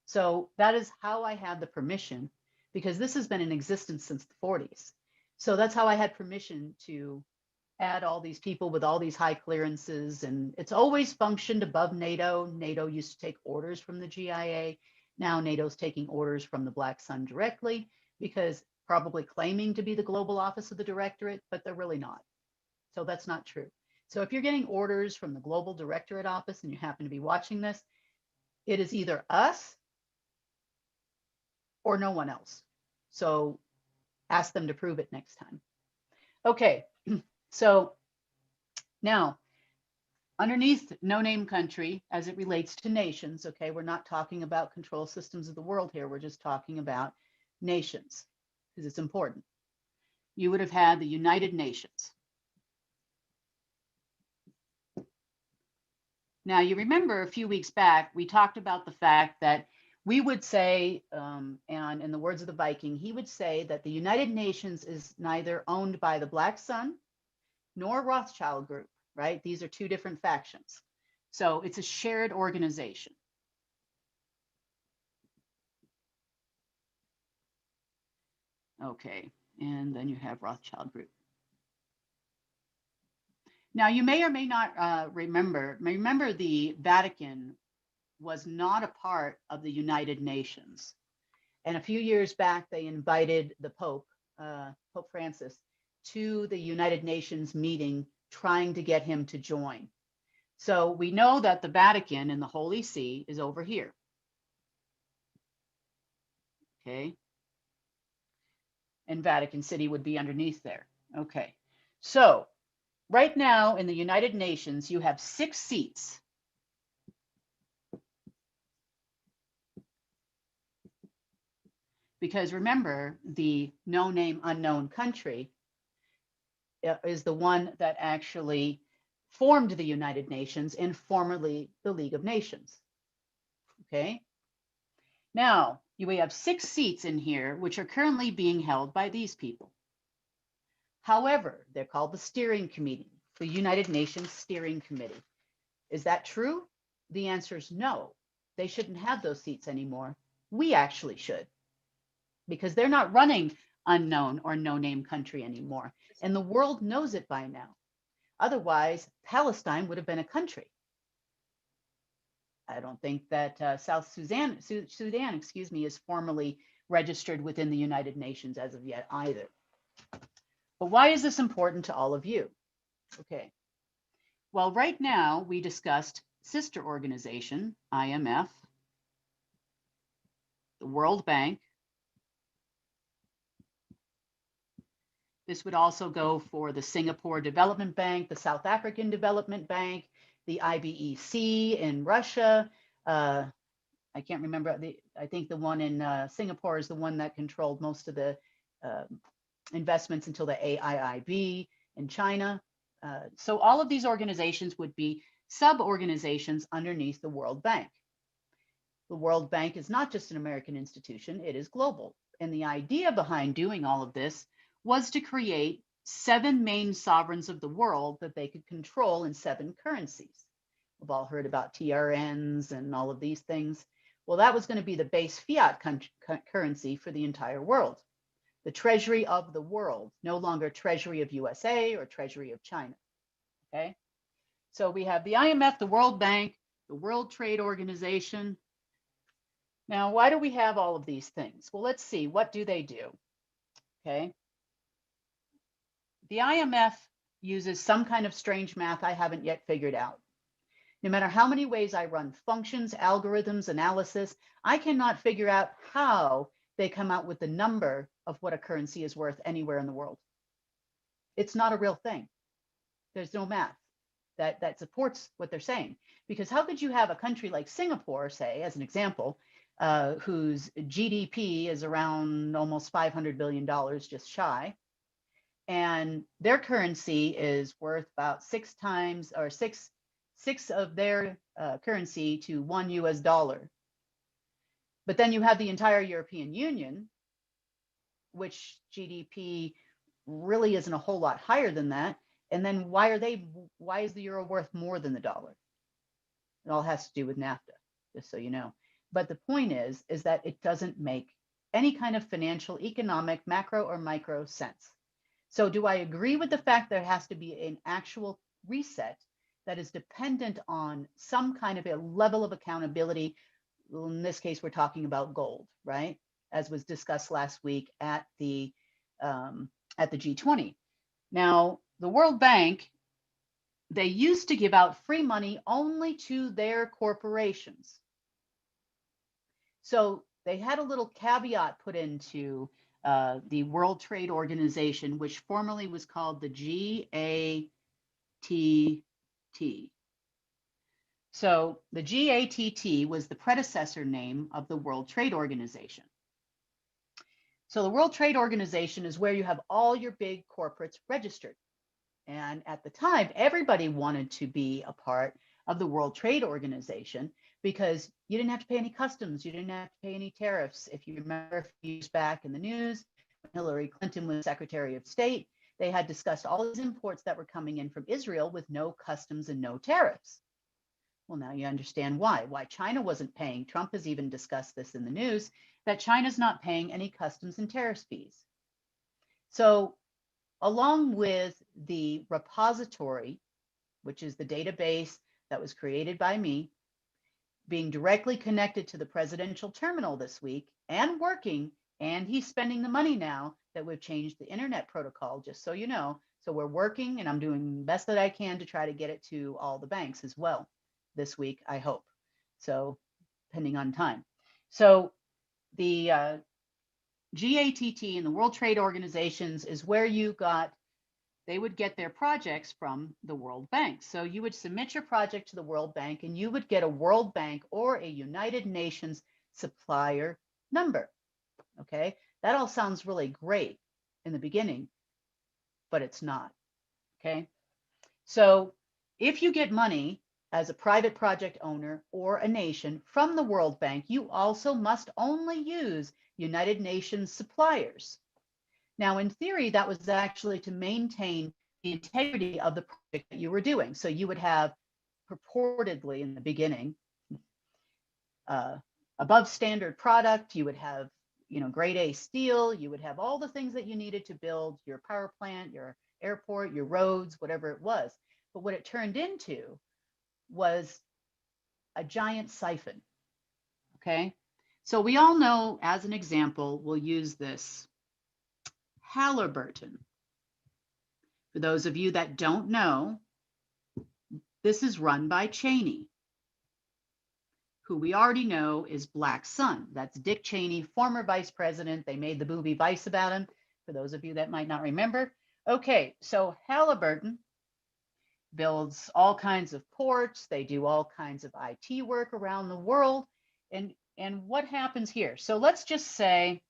So that is how I had the permission, because this has been in existence since the 40s. So that's how I had permission to add all these people with all these high clearances, and it's always functioned above NATO. NATO used to take orders from the GIA. Now NATO's taking orders from the Black Sun directly, because probably claiming to be the global office of the directorate, but they're really not. So that's not true. So if you're getting orders from the global directorate office and you happen to be watching this, it is either us or no one else. So ask them to prove it next time. Okay, so now underneath no name country, as it relates to nations, okay, we're not talking about control systems of the world here. We're just talking about nations because it's important. You would have had the United Nations. Now, you remember a few weeks back, we talked about the fact that we would say, and in the words of the Viking, he would say that the United Nations is neither owned by the Black Sun nor Rothschild Group, right? These are two different factions. So it's a shared organization. Okay, and then you have Rothschild Group. Now, you may or may not remember the Vatican was not a part of the United Nations. And a few years back, they invited the Pope, Pope Francis, to the United Nations meeting, trying to get him to join. So we know that the Vatican and the Holy See is over here. Okay. And Vatican City would be underneath there. Okay. So right now in the United Nations, you have 6 seats. Because remember, the no name unknown country is the one that actually formed the United Nations and formerly the League of Nations. Okay. Now, we have 6 seats in here, which are currently being held by these people. However, they're called the Steering Committee, the United Nations Steering Committee. Is that true? The answer is no. They shouldn't have those seats anymore. We actually should, because they're not running unknown or no-name country anymore. And the world knows it by now. Otherwise, Palestine would have been a country. I don't think that South Sudan, excuse me, is formally registered within the United Nations as of yet either. But why is this important to all of you? Okay. Well, right now we discussed sister organization, IMF, the World Bank. This would also go for the Singapore Development Bank, the South African Development Bank, the IBEC in Russia. I can't remember. I think the one in Singapore is the one that controlled most of the investments until the AIIB in China. So all of these organizations would be sub-organizations underneath the World Bank. The World Bank is not just an American institution, it is global. And the idea behind doing all of this was to create 7 main sovereigns of the world that they could control in 7 currencies. We've all heard about TRNs and all of these things. Well, that was going to be the base fiat currency for the entire world. The treasury of the world, no longer treasury of USA or treasury of China. Okay. So we have the IMF, the World Bank, the World Trade Organization. Now, why do we have all of these things? Well, let's see, what do they do? Okay. The IMF uses some kind of strange math I haven't yet figured out. No matter how many ways I run functions, algorithms, analysis, I cannot figure out how they come out with the number of what a currency is worth anywhere in the world. It's not a real thing. There's no math that supports what they're saying. Because how could you have a country like Singapore, say, as an example, whose GDP is around almost $500 billion, just shy, and their currency is worth about 6 times or six of their currency to $1 US. But then you have the entire European Union, which GDP really isn't a whole lot higher than that. And then why is the euro worth more than the dollar? It all has to do with NAFTA, just so you know. But the point is that it doesn't make any kind of financial, economic, macro or micro sense. So do I agree with the fact there has to be an actual reset that is dependent on some kind of a level of accountability? Well, in this case, we're talking about gold, right? As was discussed last week at the G20. Now, the World Bank, they used to give out free money only to their corporations. So they had a little caveat put into the World Trade Organization, which formerly was called the GATT. So the GATT was the predecessor name of the World Trade Organization. So the World Trade Organization is where you have all your big corporates registered. And at the time, everybody wanted to be a part of the World Trade Organization because you didn't have to pay any customs, you didn't have to pay any tariffs. If you remember a few years back in the news, Hillary Clinton was Secretary of State, they had discussed all these imports that were coming in from Israel with no customs and no tariffs. Well, now you understand why China wasn't paying. Trump has even discussed this in the news, that China's not paying any customs and tariff fees. So along with the repository, which is the database that was created by me, being directly connected to the presidential terminal this week and working, and he's spending the money now that we've changed the internet protocol, just so you know. So we're working, and I'm doing the best that I can to try to get it to all the banks as well this week, I hope. So depending on time. So the GATT and the World Trade Organizations is where they would get their projects from the World Bank. So you would submit your project to the World Bank and you would get a World Bank or a United Nations supplier number. Okay, that all sounds really great in the beginning, but it's not. Okay, so if you get money as a private project owner or a nation from the World Bank, you also must only use United Nations suppliers. Now, in theory, that was actually to maintain the integrity of the project that you were doing. So you would have purportedly in the beginning, above standard product, you would have, grade A steel, you would have all the things that you needed to build your power plant, your airport, your roads, whatever it was. But what it turned into was a giant siphon. Okay, so we all know, as an example, we'll use this Halliburton. For those of you that don't know, this is run by Cheney, who we already know is Black Sun. That's Dick Cheney, former vice president. They made the movie Vice about him, for those of you that might not remember. Okay, so Halliburton builds all kinds of ports. They do all kinds of IT work around the world. And what happens here? So let's just say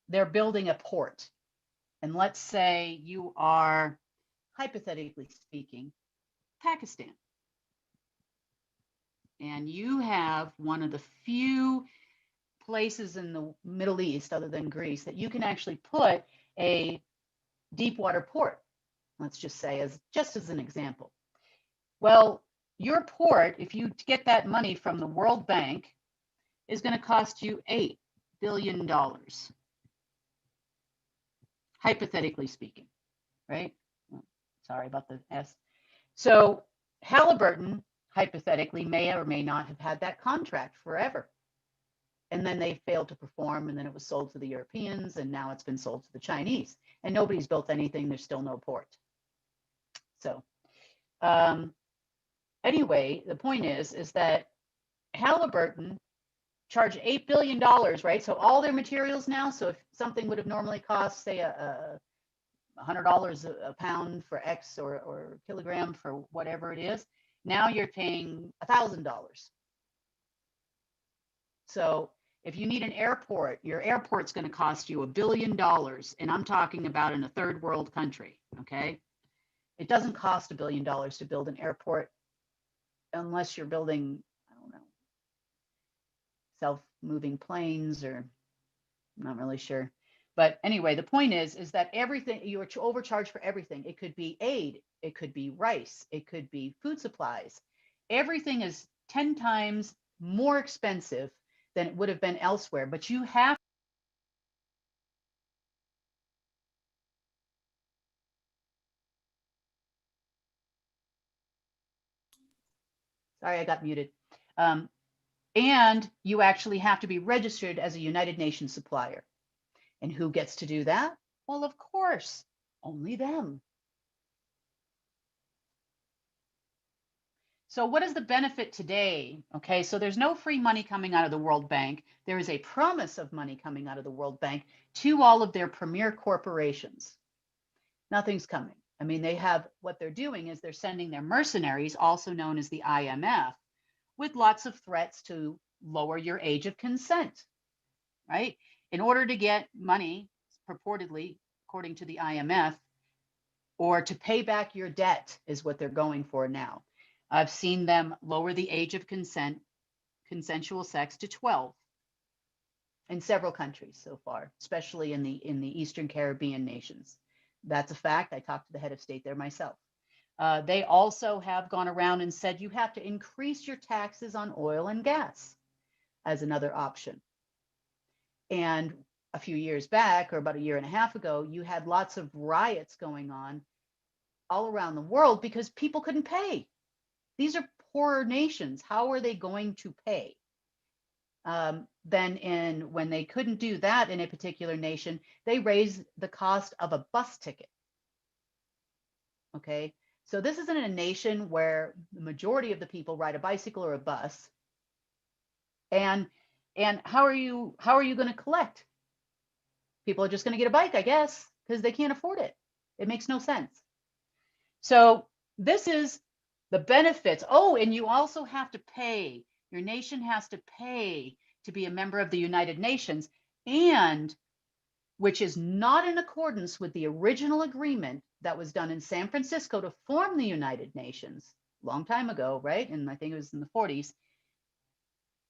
they're building a port. And let's say you are, hypothetically speaking, Pakistan. And you have one of the few places in the Middle East, other than Greece, that you can actually put a deep water port. Let's just say, just as an example. Well, your port, if you get that money from the World Bank, is going to cost you $8 billion. Hypothetically speaking, right? Sorry about the S. So Halliburton, hypothetically, may or may not have had that contract forever. And then they failed to perform, and then it was sold to the Europeans, and now it's been sold to the Chinese. And nobody's built anything, there's still no port. So anyway, the point is that Halliburton charged $8 billion, right? So all their materials now, so if something would have normally cost, say, $100 a pound for X or kilogram for whatever it is, now you're paying $1,000. So if you need an airport, your airport's going to cost you $1 billion, and I'm talking about in a third world country, okay? It doesn't cost $1 billion to build an airport unless you're building, I don't know, self-moving planes, or I'm not really sure. But anyway, the point is that everything, you are overcharged for everything. It could be aid, it could be rice, it could be food supplies. Everything is 10 times more expensive than it would have been elsewhere, but you have. Sorry, I got muted. And you actually have to be registered as a United Nations supplier. And who gets to do that? Well, of course, only them. So what is the benefit today? Okay, so there's no free money coming out of the World Bank. There is a promise of money coming out of the World Bank to all of their premier corporations. Nothing's coming. I mean, they have, what they're doing is they're sending their mercenaries, also known as the IMF, with lots of threats to lower your age of consent, right? In order to get money, purportedly, according to the IMF, or to pay back your debt is what they're going for now. I've seen them lower the age of consensual sex to 12 in several countries so far, especially in the Eastern Caribbean nations. That's a fact. I talked to the head of state there myself. They also have gone around and said you have to increase your taxes on oil and gas as another option. And a few years back, or about a year and a half ago, you had lots of riots going on all around the world because people couldn't pay. These are poorer nations. How are they going to pay? Then when they couldn't do that in a particular nation, they raised the cost of a bus ticket. Okay, so this isn't a nation where the majority of the people ride a bicycle or a bus. And how are you going to collect? People are just going to get a bike, I guess, because they can't afford it. It makes no sense. So this is the benefits. Oh, and you also have to pay. Your nation has to pay to be a member of the United Nations, and which is not in accordance with the original agreement that was done in San Francisco to form the United Nations a long time ago, right? And I think it was in the 40s.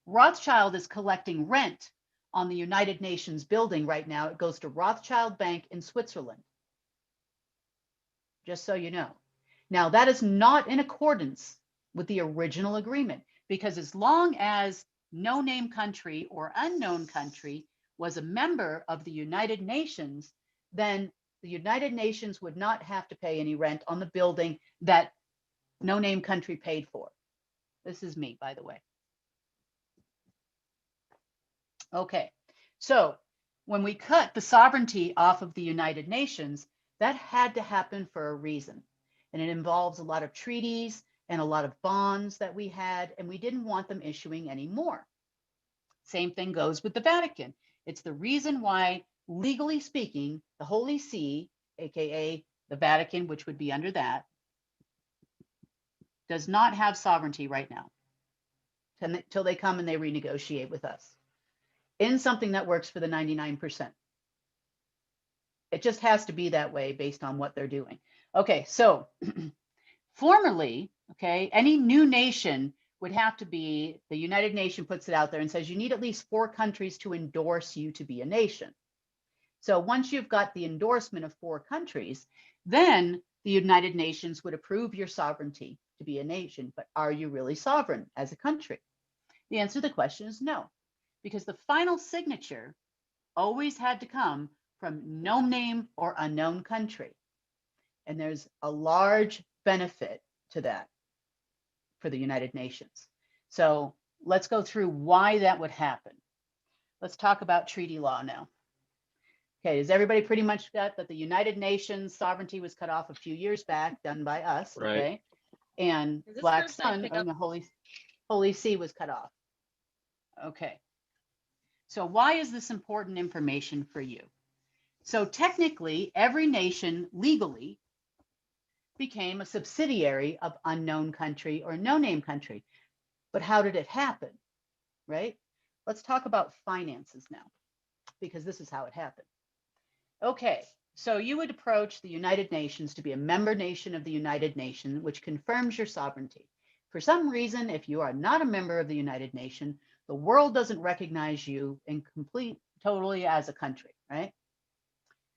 Rothschild is collecting rent on the United Nations building right now. It goes to Rothschild Bank in Switzerland. Just so you know. Now, that is not in accordance with the original agreement, because as long as no name country or unknown country was a member of the United Nations, then the United Nations would not have to pay any rent on the building that no name country paid for. This is me, by the way. Okay, so when we cut the sovereignty off of the United Nations, that had to happen for a reason. And it involves a lot of treaties and a lot of bonds that we had, and we didn't want them issuing any more. Same thing goes with the Vatican. It's the reason why, legally speaking, the Holy See, aka the Vatican, which would be under that, does not have sovereignty right now till they come and they renegotiate with us in something that works for the 99%. It just has to be that way based on what they're doing. Okay, so formerly, okay, any new nation would have to be, the United Nations puts it out there and says you need at least 4 countries to endorse you to be a nation. So once you've got the endorsement of 4 countries, then the United Nations would approve your sovereignty to be a nation. But are you really sovereign as a country? The answer to the question is no, because the final signature always had to come from no name or unknown country. And there's a large benefit to that for the United Nations. So let's go through why that would happen. Let's talk about treaty law now. Okay, does everybody pretty much got that the United Nations sovereignty was cut off a few years back, done by us, Right. okay? And Black Sun and the Holy See was cut off. Okay. So why is this important information for you? So technically, every nation legally became a subsidiary of unknown country or no name country. But how did it happen, right? Let's talk about finances now, because this is how it happened. Okay, so you would approach the United Nations to be a member nation of the United Nations, which confirms your sovereignty. For some reason, if you are not a member of the United Nations, the world doesn't recognize you in totally as a country, right?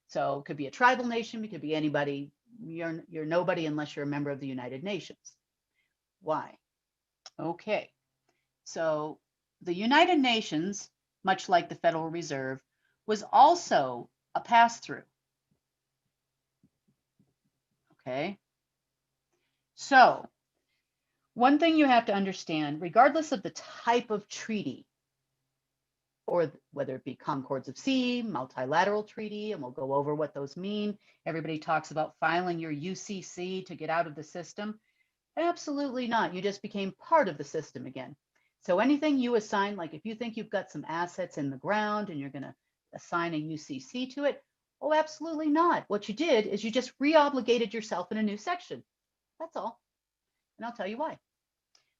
So it could be a tribal nation, it could be anybody. You're nobody unless you're a member of the United Nations. Why? Okay, so the United Nations, much like the Federal Reserve, was also a pass-through. Okay, so one thing you have to understand, regardless of the type of treaty, or whether it be Concords of Sea, multilateral treaty, and we'll go over what those mean. Everybody talks about filing your UCC to get out of the system. Absolutely not. You just became part of the system again. So anything you assign, like if you think you've got some assets in the ground and you're going to assign a UCC to it, oh, absolutely not. What you did is you just re-obligated yourself in a new section. That's all. And I'll tell you why.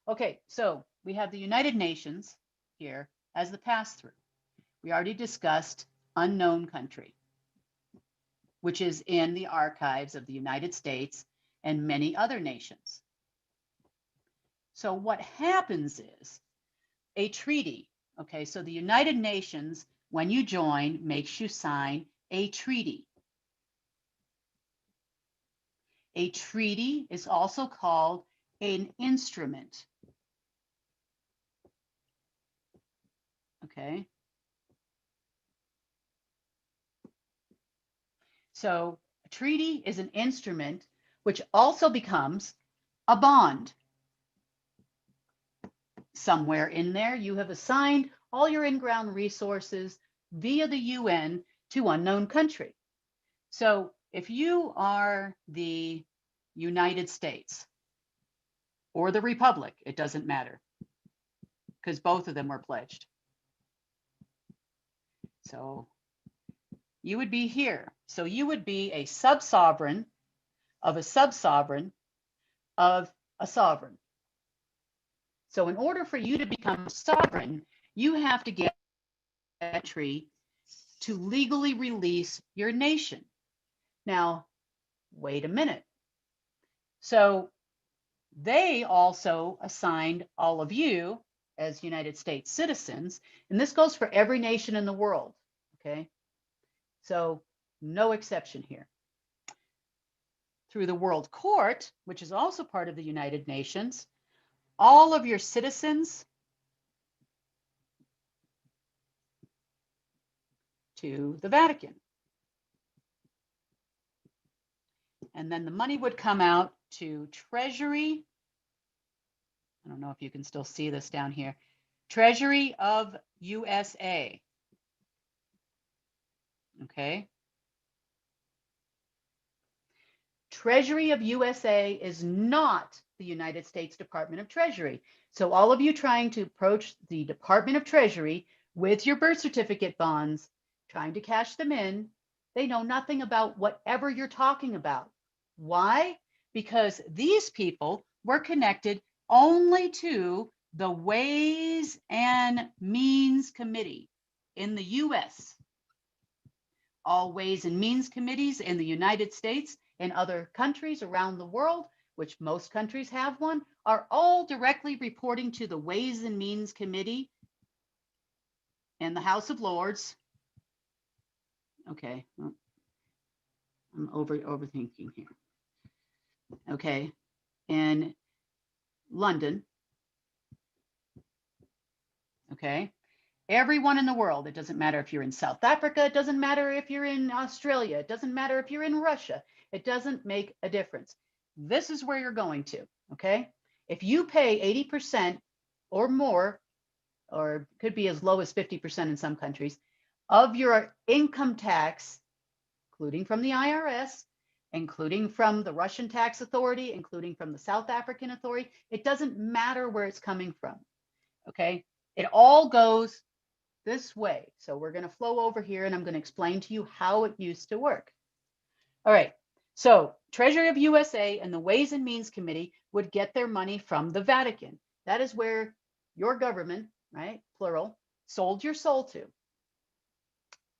Okay, so we have the United Nations here as the pass-through. We already discussed unknown country, which is in the archives of the United States and many other nations. So what happens is a treaty, okay, so the United Nations, when you join, makes you sign a treaty. A treaty is also called an instrument. Okay. So a treaty is an instrument which also becomes a bond. Somewhere in there, you have assigned all your in-ground resources via the UN to unknown country. So if you are the United States or the Republic, it doesn't matter because both of them were pledged. So you would be here. So you would be a sub-sovereign of a sub-sovereign of a sovereign. So in order for you to become sovereign, you have to get a treaty to legally release your nation. Now, wait a minute. So they also assigned all of you as United States citizens, and this goes for every nation in the world, okay? So no exception here. Through the World Court, which is also part of the United Nations, all of your citizens to the Vatican. And then the money would come out to Treasury. I don't know if you can still see this down here. Treasury of USA. Okay. Treasury of USA is not the United States Department of Treasury. So all of you trying to approach the Department of Treasury with your birth certificate bonds, trying to cash them in, they know nothing about whatever you're talking about. Why? Because these people were connected only to the Ways and Means Committee in the US. All Ways and Means Committees in the United States and other countries around the world, which most countries have one, are all directly reporting to the Ways and Means Committee and the House of Lords. Okay, well, I'm overthinking here. Okay, in London. Okay, everyone in the world. It doesn't matter if you're in South Africa. It doesn't matter if you're in Australia. It doesn't matter if you're in Russia. It doesn't make a difference. This is where you're going to, okay? If you pay 80% or more, or could be as low as 50% in some countries, of your income tax, including from the IRS, including from the Russian tax authority, including from the South African authority, it doesn't matter where it's coming from, okay? It all goes this way. So we're going to flow over here and I'm going to explain to you how it used to work. All right. So Treasury of USA and the Ways and Means Committee would get their money from the Vatican. That is where your government, right, plural, sold your soul to.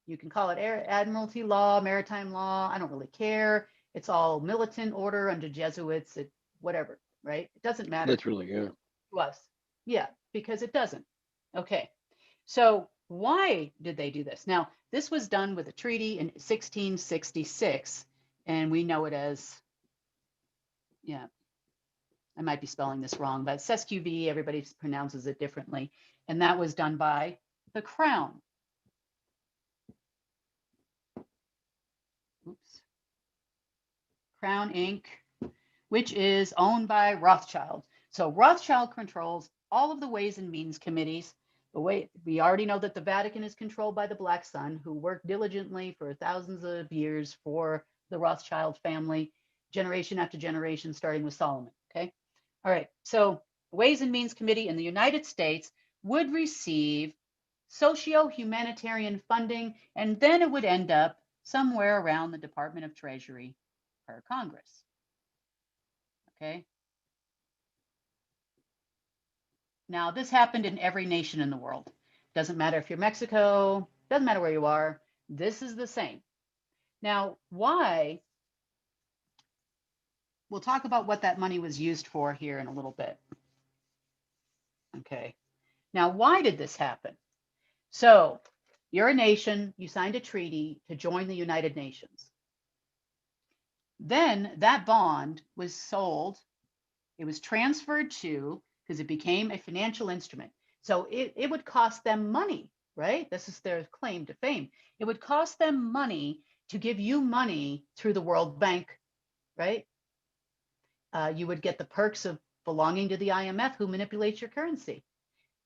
You can call it Admiralty law, maritime law. I don't really care. It's all militant order under Jesuits, whatever, right? It doesn't matter. Literally, yeah. To us. Yeah, because it doesn't. Okay. So why did they do this? Now, this was done with a treaty in 1666. And we know it as, yeah, I might be spelling this wrong, but SESQV, everybody pronounces it differently. And that was done by the Crown. Oops. Crown Inc., which is owned by Rothschild. So Rothschild controls all of the Ways and Means Committees. The way we already know that the Vatican is controlled by the Black Sun, who worked diligently for thousands of years for the Rothschild family, generation after generation, starting with Solomon, okay? All right, so Ways and Means Committee in the United States would receive socio-humanitarian funding, and then it would end up somewhere around the Department of Treasury per Congress. Okay. Now, this happened in every nation in the world. Doesn't matter if you're Mexico, doesn't matter where you are, this is the same. Now, why? We'll talk about what that money was used for here in a little bit. Okay. Now, why did this happen? So, you're a nation, you signed a treaty to join the United Nations. Then that bond was sold, it was transferred to, because it became a financial instrument. So it would cost them money, right? This is their claim to fame. It would cost them money to give you money through the World Bank, right? You would get the perks of belonging to the IMF, who manipulates your currency.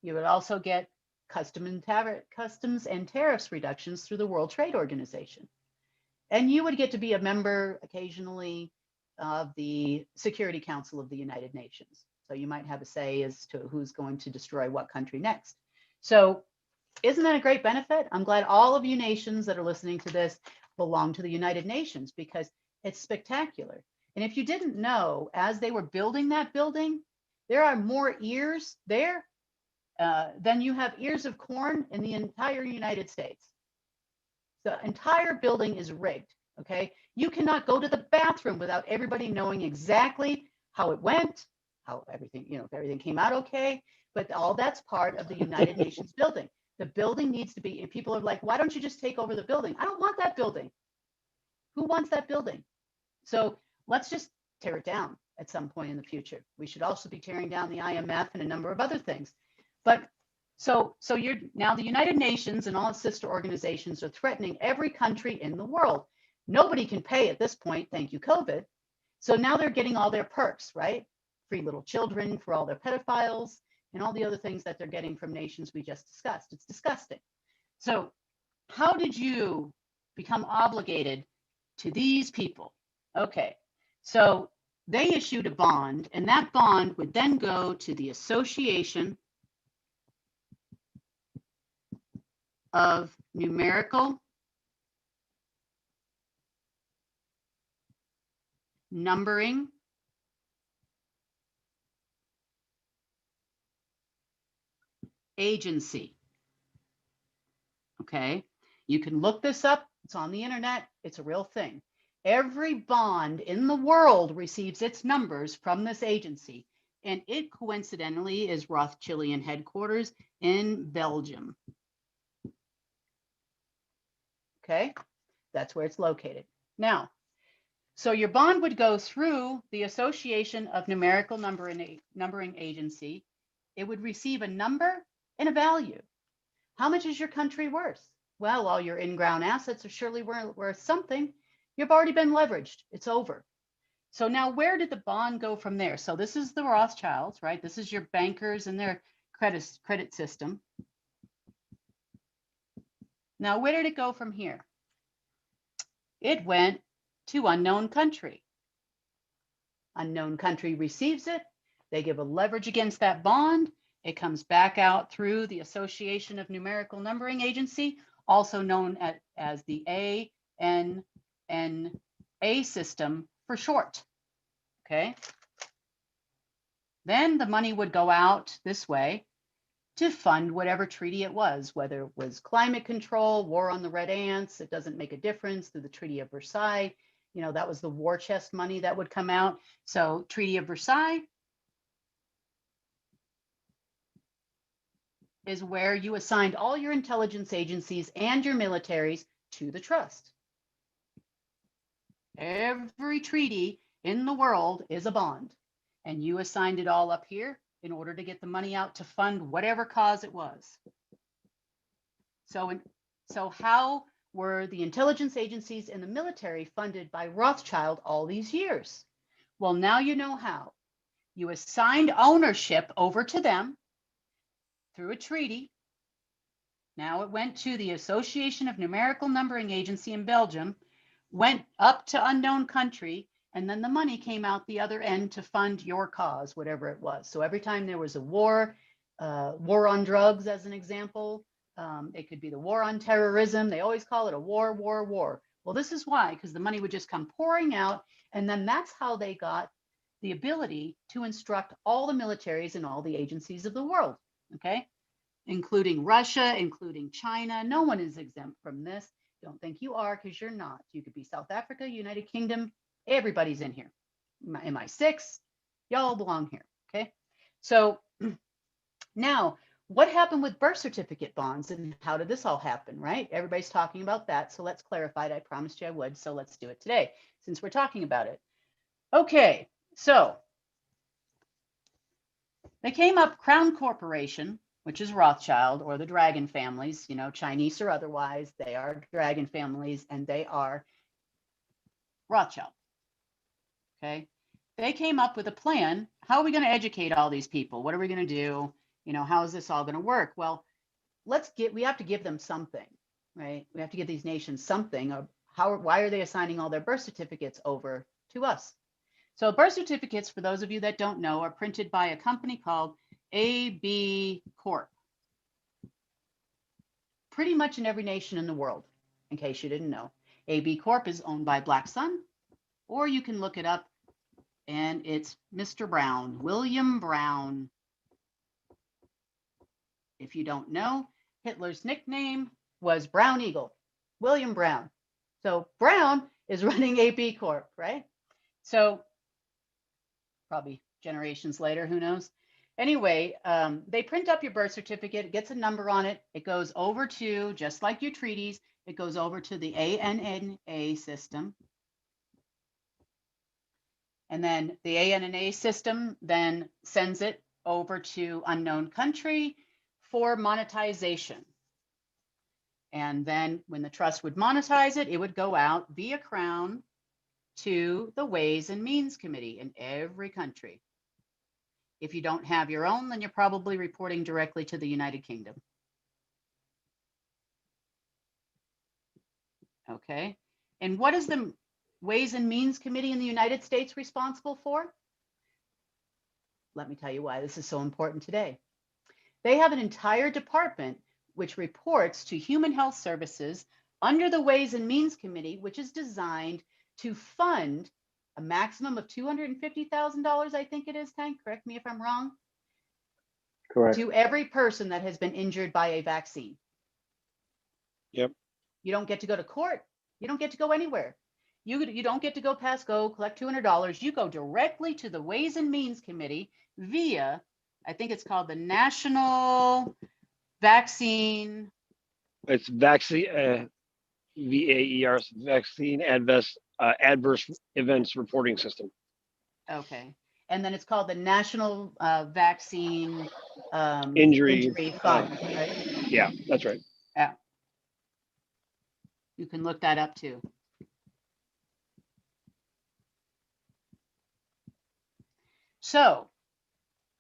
You would also get customs and tariffs reductions through the World Trade Organization. And you would get to be a member occasionally of the Security Council of the United Nations. So you might have a say as to who's going to destroy what country next. So isn't that a great benefit? I'm glad all of you nations that are listening to this belong to the United Nations, because it's spectacular. And if you didn't know, as they were building that building, there are more ears there than you have ears of corn in the entire United States. The entire building is rigged, okay? You cannot go to the bathroom without everybody knowing exactly how it went, how everything, you know, if everything came out okay, but all that's part of the United Nations building. The building needs to be, and people are like, why don't you just take over the building? I don't want that building. Who wants that building? So let's just tear it down at some point in the future. We should also be tearing down the IMF and a number of other things. But so you're now the United Nations and all its sister organizations are threatening every country in the world. Nobody can pay at this point, thank you, COVID. So now they're getting all their perks, right? Free little children for all their pedophiles and all the other things that they're getting from nations we just discussed. It's disgusting. So how did you become obligated to these people? Okay, so they issued a bond, and that bond would then go to the Association of Numerical Numbering Agency. Okay, you can look this up. It's on the internet. It's a real thing. Every bond in the world receives its numbers from this agency, and it coincidentally is Rothschildian headquarters in Belgium. Okay, that's where it's located. Now, so your bond would go through the Association of Numerical Numbering Agency. It would receive a number and a value. How much is your country worth? Well, all your in-ground assets are surely worth something. You've already been leveraged. It's over. So now where did the bond go from there? So this is the Rothschilds, right? This is your bankers and their credit system. Now, where did it go from here? It went to unknown country. Unknown country receives it. They give a leverage against that bond. It comes back out through the Association of Numerical Numbering Agency, also known as the ANNA system for short. Okay. Then the money would go out this way to fund whatever treaty it was, whether it was climate control, war on the red ants, it doesn't make a difference, through the Treaty of Versailles. You know, that was the war chest money that would come out. So Treaty of Versailles is where you assigned all your intelligence agencies and your militaries to the trust. Every treaty in the world is a bond, and you assigned it all up here in order to get the money out to fund whatever cause it was. So how were the intelligence agencies and the military funded by Rothschild all these years? Well, now you know how. You assigned ownership over to them through a treaty. Now it went to the Association of Numerical Numbering Agency in Belgium, went up to unknown country, and then the money came out the other end to fund your cause, whatever it was. So every time there was a war, war on drugs as an example, it could be the war on terrorism. They always call it a war, war, war. Well, this is why, because the money would just come pouring out, and then that's how they got the ability to instruct all the militaries and all the agencies of the world, okay? Including Russia, including China. No one is exempt from this. Don't think you are, because you're not. You could be South Africa, United Kingdom, everybody's in here. MI6, y'all belong here, okay? So now, what happened with birth certificate bonds and how did this all happen, right? Everybody's talking about that, so let's clarify it. I promised you I would, so let's do it today, since we're talking about it. Okay, so they came up, Crown Corporation, which is Rothschild, or the Dragon families, you know, Chinese or otherwise, they are Dragon families, and they are Rothschild, okay? They came up with a plan. How are we going to educate all these people? What are we going to do? You know, how is this all going to work? Well, we have to give them something, right? We have to give these nations something. Why are they assigning all their birth certificates over to us? So birth certificates, for those of you that don't know, are printed by a company called AB Corp. Pretty much in every nation in the world, in case you didn't know. AB Corp is owned by Black Sun, or you can look it up and it's Mr. Brown, William Brown. If you don't know, Hitler's nickname was Brown Eagle, William Brown. So Brown is running AB Corp, right? So probably generations later, who knows? Anyway, they print up your birth certificate, it gets a number on it, it goes over to, just like your treaties, it goes over to the ANNA system. And then the ANNA system then sends it over to unknown country for monetization. And then when the trust would monetize it, it would go out via Crown to the Ways and Means Committee in every country. If you don't have your own, then you're probably reporting directly to the United Kingdom. Okay, and what is the Ways and Means Committee in the United States responsible for? Let me tell you why this is so important today. They have an entire department which reports to Human Health Services under the Ways and Means Committee, which is designed to fund a maximum of $250,000, I think it is, Tank, correct me if I'm wrong. Correct. To every person that has been injured by a vaccine. Yep. You don't get to go to court. You don't get to go anywhere. You don't get to go past go, collect $200. You go directly to the Ways and Means Committee via, I think it's called the National Vaccine. It's vaccine, VAER, Vaccine Adverse Events Reporting System. Okay. And then it's called the National Vaccine Injury Fund, right? Yeah, that's right. Yeah. You can look that up too. So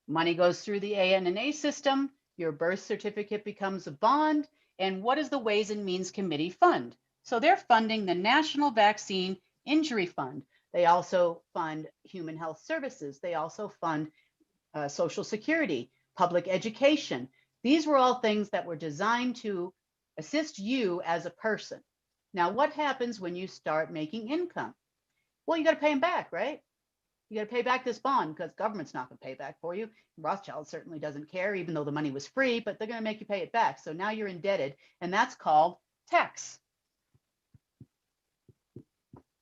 money goes through the ANNA system, your birth certificate becomes a bond, and what does the Ways and Means Committee fund? So they're funding the National Vaccine Injury Fund. They also fund Human Health Services. They also fund Social Security, public education. These were all things that were designed to assist you as a person. Now, what happens when you start making income? Well, you got to pay them back, right? You got to pay back this bond because government's not going to pay it back for you. Rothschild certainly doesn't care, even though the money was free, but they're going to make you pay it back. So now you're indebted, and that's called tax.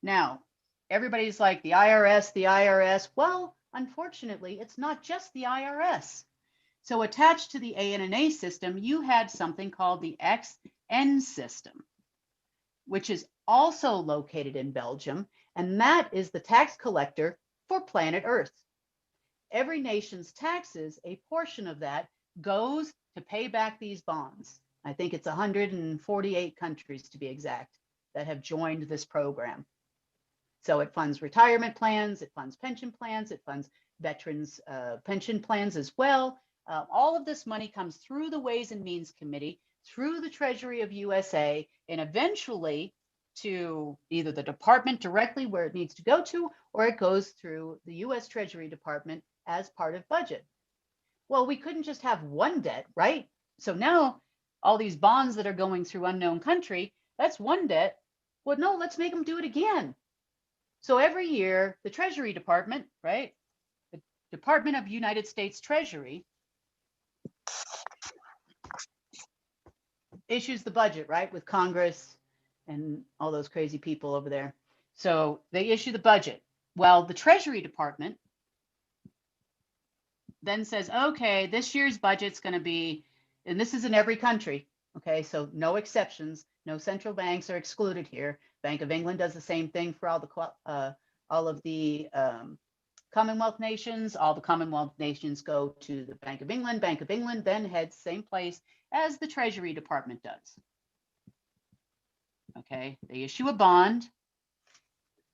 Now, everybody's like, the IRS, the IRS. Well, unfortunately, it's not just the IRS. So attached to the ANNA system, you had something called the XN system, which is also located in Belgium, and that is the tax collector for planet Earth. Every nation's taxes, a portion of that goes to pay back these bonds. I think it's 148 countries to be exact that have joined this program. So it funds retirement plans, it funds pension plans, it funds veterans pension plans as well. All of this money comes through the Ways and Means Committee, through the Treasury of USA, and eventually to either the department directly where it needs to go to, or it goes through the US Treasury Department as part of budget. Well, we couldn't just have one debt, right? So now all these bonds that are going through unknown country, that's one debt. Well, no, let's make them do it again. So every year, the Treasury Department, right? The Department of United States Treasury issues the budget, right? With Congress and all those crazy people over there. So they issue the budget. Well, the Treasury Department then says, okay, this year's budget's going to be, and this is in every country, okay, so no exceptions, no central banks are excluded here. Bank of England does the same thing for all of the Commonwealth nations. All the Commonwealth nations go to the Bank of England. Bank of England then heads same place as the Treasury Department does. Okay, they issue a bond,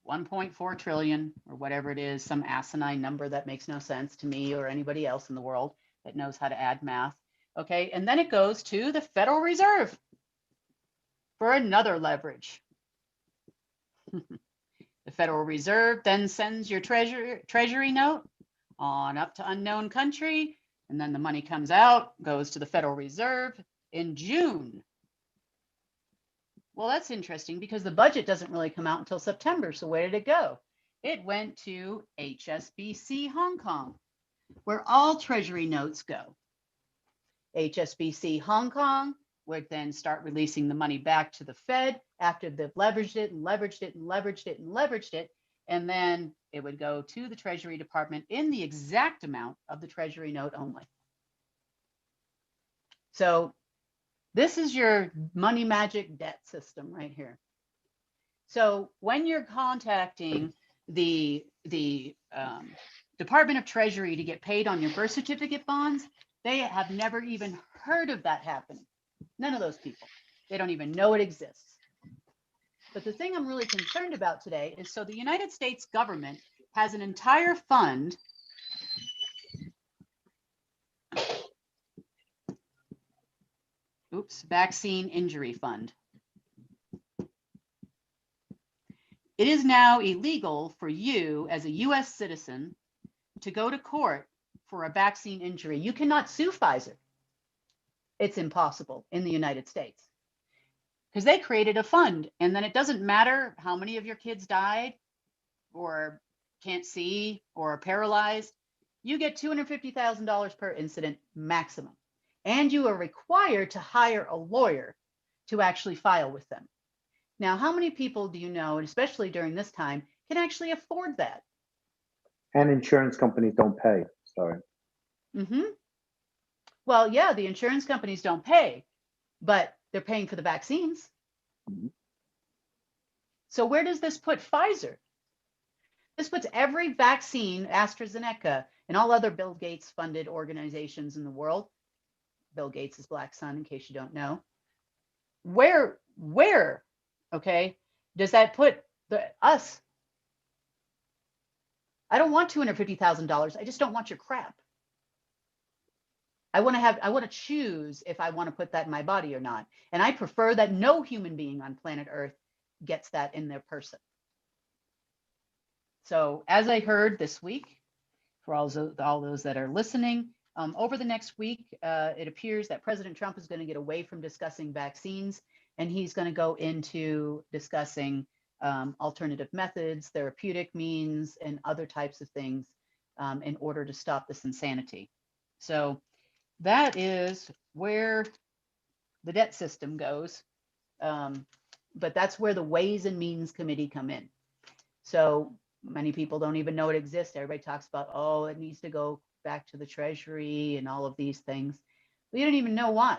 1.4 trillion or whatever it is, some asinine number that makes no sense to me or anybody else in the world that knows how to add math. Okay, and then it goes to the Federal Reserve for another leverage. The Federal Reserve then sends your treasury note on up to unknown country, and then the money comes out, goes to the Federal Reserve in June. Well, that's interesting because the budget doesn't really come out until September. So where did it go? It went to HSBC Hong Kong, where all treasury notes go. HSBC Hong Kong would then start releasing the money back to the Fed after they've leveraged it and leveraged it and leveraged it and leveraged it. And then it would go to the Treasury Department in the exact amount of the treasury note only. So this is your money magic debt system right here. So when you're contacting the Department of Treasury to get paid on your birth certificate bonds, they have never even heard of that happening. None of those people. They don't even know it exists. But the thing I'm really concerned about today is, so the United States government has an entire fund vaccine injury fund. It is now illegal for you as a US citizen to go to court for a vaccine injury. You cannot sue Pfizer. It's impossible in the United States because they created a fund, and then it doesn't matter how many of your kids died or can't see or are paralyzed. You get $250,000 per incident maximum. And you are required to hire a lawyer to actually file with them. Now, how many people do you know, and especially during this time, can actually afford that? And insurance companies don't pay, sorry. Well, yeah, the insurance companies don't pay, but they're paying for the vaccines. So where does this put Pfizer? This puts every vaccine, AstraZeneca, and all other Bill Gates funded organizations in the world. Bill Gates' black son, in case you don't know. Where, okay, does that put us? I don't want $250,000. I just don't want your crap. I want to choose if I want to put that in my body or not. And I prefer that no human being on planet Earth gets that in their person. So as I heard this week, for all those that are listening, over the next week, it appears that President Trump is going to get away from discussing vaccines, and he's going to go into discussing alternative methods, therapeutic means, and other types of things in order to stop this insanity. So that is where the debt system goes. But that's where the Ways and Means Committee come in. So many people don't even know it exists. Everybody talks about, oh, it needs to go back to the Treasury and all of these things. We don't even know why.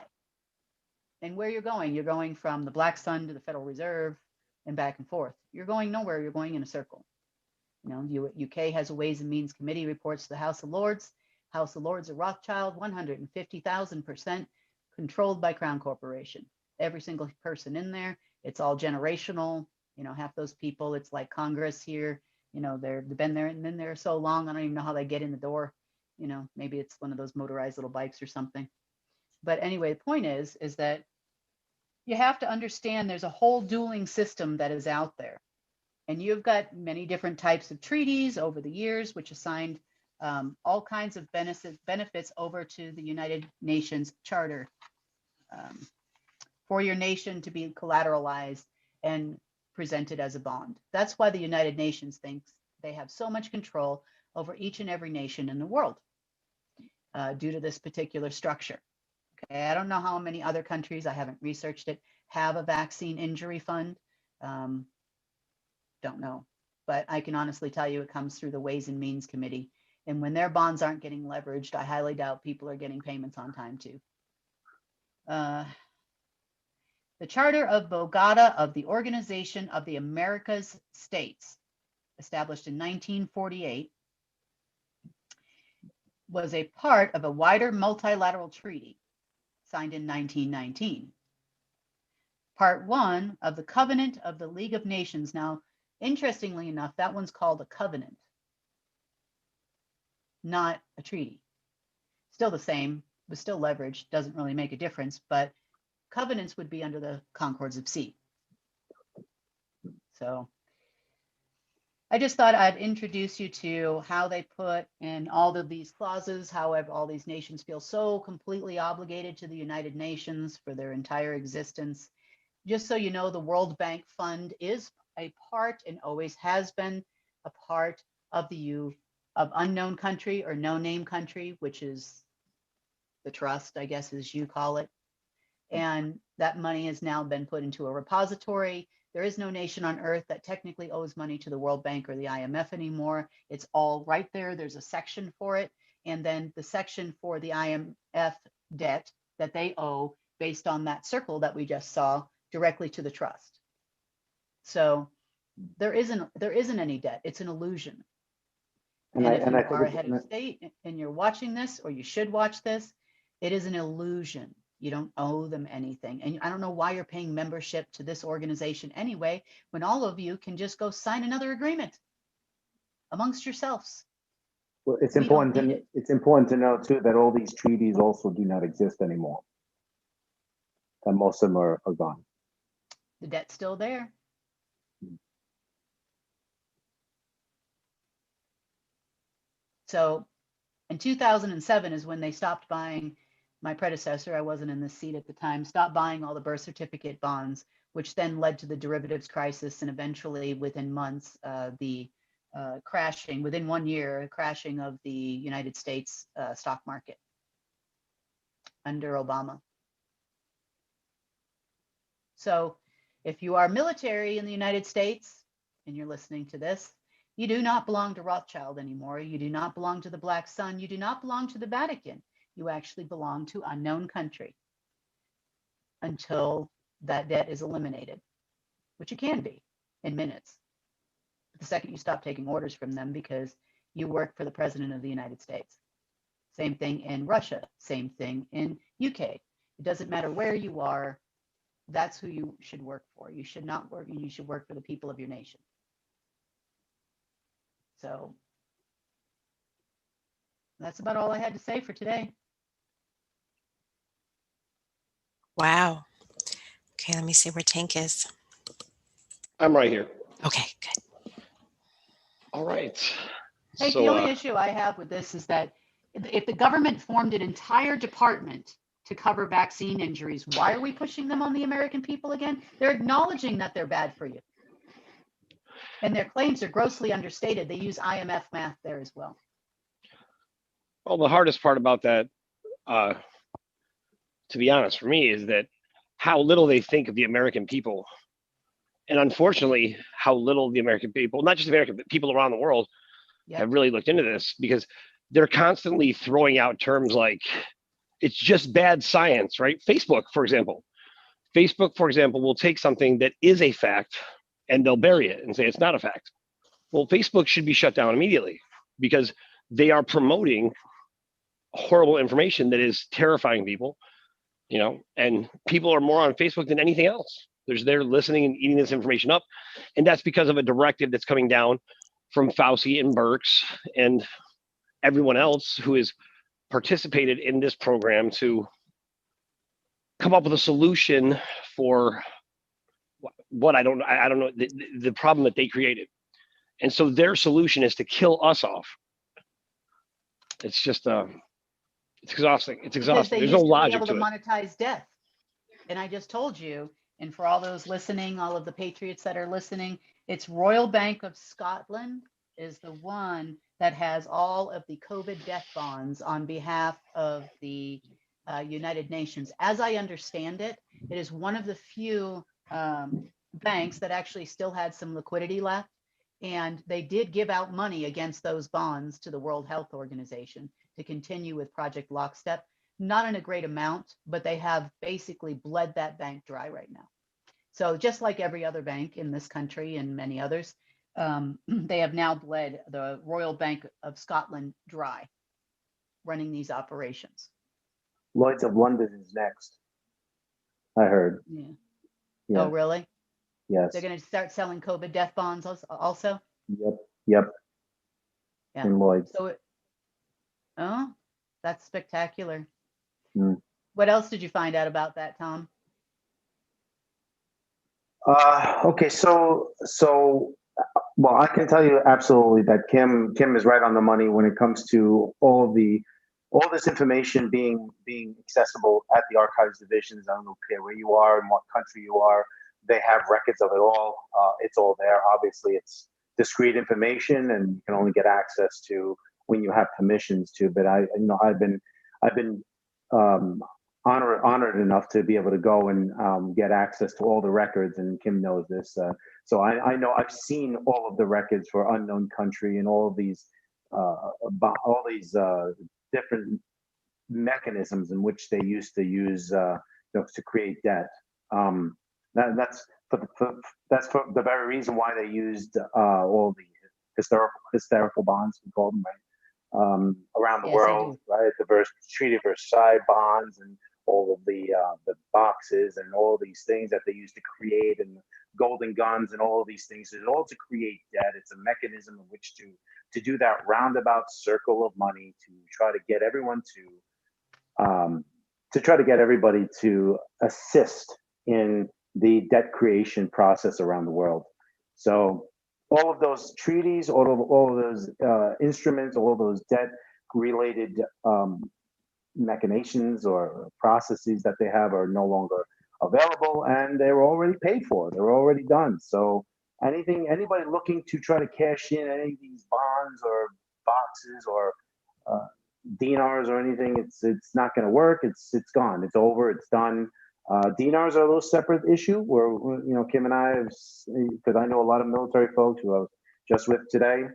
And where you're going from the Black Sun to the Federal Reserve and back and forth. You're going nowhere. You're going in a circle. You know, UK has a Ways and Means Committee, reports to the House of Lords. House of Lords of Rothschild, 150,000% controlled by Crown Corporation. Every single person in there. It's all generational. You know, half those people, it's like Congress here. You know, they've been there and been there so long, I don't even know how they get in the door. You know, maybe it's one of those motorized little bikes or something. But anyway, the point is that you have to understand there's a whole dueling system that is out there. And you've got many different types of treaties over the years, which assigned all kinds of benefits over to the United Nations Charter for your nation to be collateralized and presented as a bond. That's why the United Nations thinks they have so much control over each and every nation in the world due to this particular structure. Okay, I don't know how many other countries, I haven't researched it, have a vaccine injury fund. Don't know, but I can honestly tell you it comes through the Ways and Means Committee. And when their bonds aren't getting leveraged, I highly doubt people are getting payments on time too. The Charter of Bogota of the Organization of the Americas States, established in 1948, was a part of a wider multilateral treaty signed in 1919. Part 1 of the Covenant of the League of Nations. Now, interestingly enough, that one's called a covenant, not a treaty. Still the same, but still leveraged, doesn't really make a difference, but covenants would be under the Concords of Sea. So I just thought I'd introduce you to how they put in all of these clauses, however, all these nations feel so completely obligated to the United Nations for their entire existence. Just so you know, the World Bank Fund is a part and always has been a part of the unknown country or no name country, which is the trust, I guess, as you call it. And that money has now been put into a repository. There is no nation on earth that technically owes money to the World Bank or the IMF anymore. It's all right there. There's a section for it. And then the section for the IMF debt that they owe based on that circle that we just saw directly to the trust. So there isn't any debt. It's an illusion. And if you are a head of state and you're watching this, or you should watch this, it is an illusion. You don't owe them anything. And I don't know why you're paying membership to this organization anyway, when all of you can just go sign another agreement amongst yourselves. Well, it's important to know too that all these treaties also do not exist anymore. And most of them are gone. The debt's still there. So in 2007 is when they stopped buying. My predecessor, I wasn't in this seat at the time, stopped buying all the birth certificate bonds, which then led to the derivatives crisis, and eventually within months, the crashing, within 1 year, crashing of the United States stock market under Obama. So if you are military in the United States and you're listening to this, you do not belong to Rothschild anymore. You do not belong to the Black Sun. You do not belong to the Vatican. You actually belong to unknown country until that debt is eliminated, which it can be in minutes. The second you stop taking orders from them because you work for the President of the United States. Same thing in Russia, same thing in UK. It doesn't matter where you are, that's who you should work for. You should not work, you should work for the people of your nation. So that's about all I had to say for today. Wow. Okay, let me see where Tank is. I'm right here. Okay, good. All right. Hey, the only issue I have with this is that if the government formed an entire department to cover vaccine injuries, why are we pushing them on the American people again? They're acknowledging that they're bad for you. And their claims are grossly understated. They use IMF math there as well. Well, the hardest part about that, to be honest, for me, is that how little they think of the American people. And unfortunately, how little the American people, not just American, but people around the world have really looked into this, because they're constantly throwing out terms like, it's just bad science, right? Facebook, for example, will take something that is a fact and they'll bury it and say it's not a fact. Well, Facebook should be shut down immediately because they are promoting horrible information that is terrifying people, you know, and people are more on Facebook than anything else. They're listening and eating this information up. And that's because of a directive that's coming down from Fauci and Birx and everyone else who has participated in this program to come up with a solution for what I don't know the problem that they created. And so their solution is to kill us off. It's just it's exhausting. It's Because exhausting. they There's no used to be logic able to to it. monetize death. And I just told you, and for all those listening, all of the patriots that are listening, it's Royal Bank of Scotland is the one that has all of the COVID death bonds on behalf of the United Nations. As I understand it, it is one of the few banks that actually still had some liquidity left. And they did give out money against those bonds to the World Health Organization to continue with Project Lockstep. Not in a great amount, but they have basically bled that bank dry right now. So just like every other bank in this country and many others, they have now bled the Royal Bank of Scotland dry, running these operations. Lloyd's of London is next. I heard. Yeah. Yeah. Oh, really? Yes. They're going to start selling COVID death bonds also? Yep. Yeah. In Lloyd's. So, oh, that's spectacular. Mm. What else did you find out about that, Tom? Okay, so well, I can tell you absolutely that Kim is right on the money when it comes to all this information being accessible at the archives divisions. I don't care where you are and what country you are. They have records of it all. It's all there. Obviously, it's discrete information, and you can only get access to when you have permissions to. But I've been honored enough to be able to go and get access to all the records, and Kim knows this. So I know I've seen all of the records for Unknown Country and all of these different mechanisms in which they used to use to create debt. That's for the very reason why they used all the hysterical bonds, we call them, right, around the world, right? The Treaty of Versailles bonds and all of the boxes and all these things that they used to create, and golden guns and all of these things. It's all to create debt. It's a mechanism in which to do that roundabout circle of money to try to get everyone to try to get everybody to assist in the debt creation process around the world. So all of those treaties, all of those instruments, all of those debt-related machinations or processes that they have are no longer available, and they were already paid for. They were already done. So anybody looking to try to cash in any of these bonds or boxes or dinars or anything, it's not going to work. It's gone. It's over. It's done. Dinars are a little separate issue where, Kim and I, because I know a lot of military folks who I was just with today,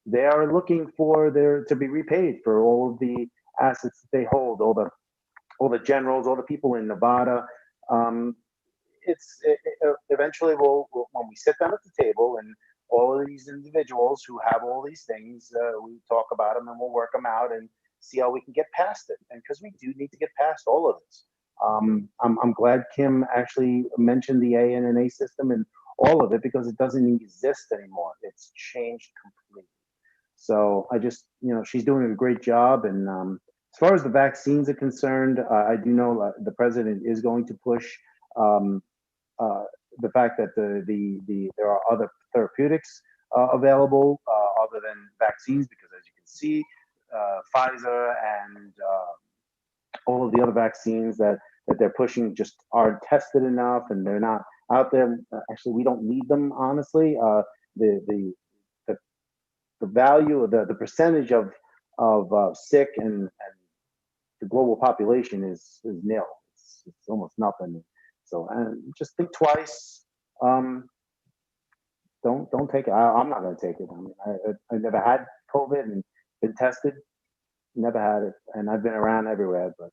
they are looking for to be repaid for all of the assets that they hold, all the generals, all the people in Nevada. Eventually when we sit down at the table and all of these individuals who have all these things, we talk about them and we'll work them out and see how we can get past it. And because we do need to get past all of this. I'm glad Kim actually mentioned the ANNA system and all of it, because it doesn't exist anymore. It's changed completely. So I just, she's doing a great job. And as far as the vaccines are concerned, I do know the president is going to push the fact that there are other therapeutics available other than vaccines, because as you can see, Pfizer and all of the other vaccines that they're pushing just aren't tested enough, and they're not out there. Actually, we don't need them, honestly. The value of the percentage of sick and the global population is nil. It's almost nothing. So just think twice. Don't take it. I'm not going to take it. I mean, I never had COVID and been tested. Never had it, and I've been around everywhere. But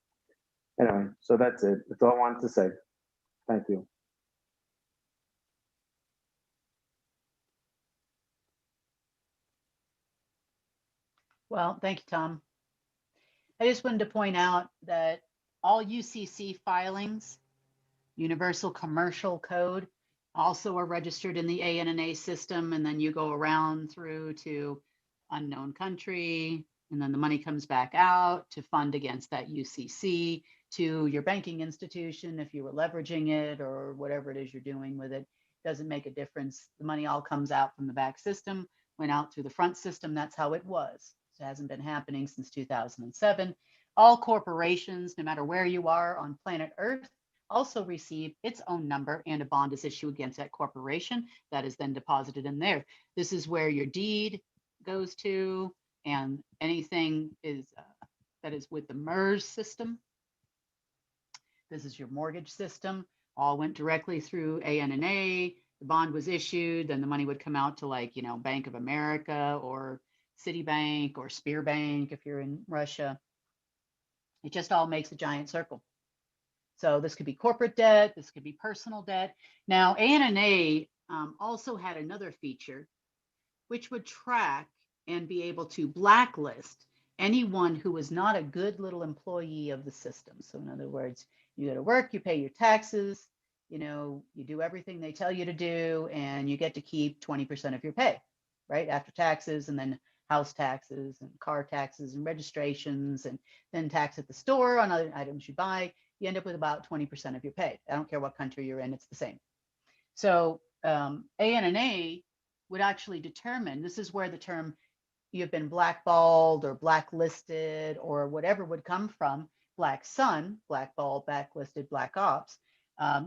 anyway, so that's it. That's all I wanted to say. Thank you. Well, thank you, Tom. I just wanted to point out that all UCC filings, Universal Commercial Code, also are registered in the ANNA system, and then you go around through to Unknown Country, and then the money comes back out to fund against that UCC. to your banking institution if you were leveraging it or whatever it is you're doing with it. Doesn't make a difference. The money all comes out from the back system, went out through the front system. That's how it was. It hasn't been happening since 2007. All corporations, no matter where you are on planet Earth, also receive its own number, and a bond is issued against that corporation that is then deposited in there. This is where your deed goes to, and anything is that is with the MERS system. This is your mortgage system. All went directly through ANNA. The bond was issued, then the money would come out to, like, you know, Bank of America or Citibank or Spear Bank if you're in Russia. It just all makes a giant circle. So this could be corporate debt, this could be personal debt. Now, ANNA also had another feature which would track and be able to blacklist anyone who was not a good little employee of the system. So in other words, you go to work, you pay your taxes, you know, you do everything they tell you to do, and you get to keep 20% of your pay, right? After taxes, and then house taxes and car taxes and registrations, and then tax at the store on other items you buy. You end up with about 20% of your pay. I don't care what country you're in, it's the same. So ANNA would actually determine, this is where the term you've been blackballed or blacklisted or whatever would come from. Black Sun, blackballed, blacklisted, black ops,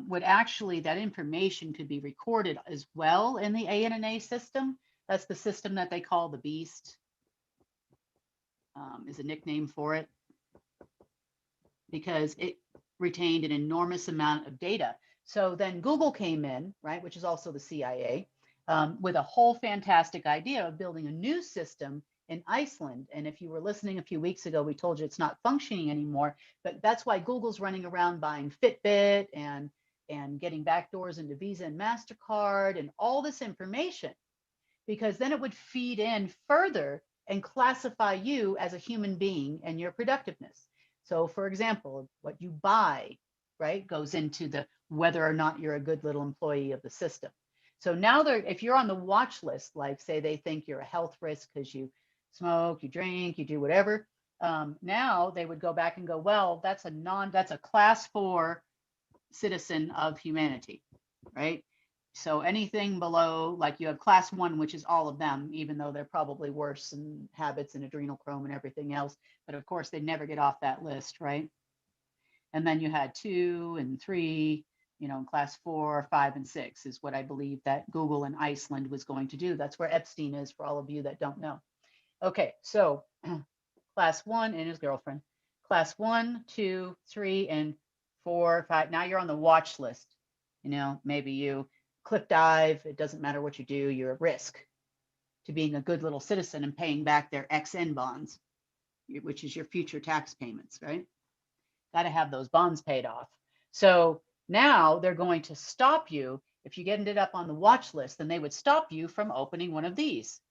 would actually, that information could be recorded as well in the ANNA system. That's the system that they call the Beast, is a nickname for it, because it retained an enormous amount of data. So then Google came in, right, which is also the CIA, with a whole fantastic idea of building a new system in Iceland. And if you were listening a few weeks ago, we told you it's not functioning anymore, but that's why Google's running around buying Fitbit and getting backdoors into Visa and MasterCard and all this information, because then it would feed in further and classify you as a human being and your productiveness. So for example, what you buy, right, goes into the whether or not you're a good little employee of the system. So now if you're on the watch list, like say they think you're a health risk because you smoke, you drink, you do whatever, now they would go back and go, well, that's a class 4 citizen of humanity, right? So anything below, like you have class 1, which is all of them, even though they're probably worse in habits and adrenochrome and everything else. But of course, they never get off that list, right? And then you had 2 and 3, you know, class 4, 5, and 6 is what I believe that Google in Iceland was going to do. That's where Epstein is, for all of you that don't know. Okay, so class 1 and his girlfriend. Class 1, 2, 3, and 4, 5. Now you're on the watch list. You know, maybe you cliff dive, it doesn't matter what you do, you're at risk to being a good little citizen and paying back their XN bonds, which is your future tax payments, right? Got to have those bonds paid off. So now they're going to stop you. If you ended up on the watch list, then they would stop you from opening one of these.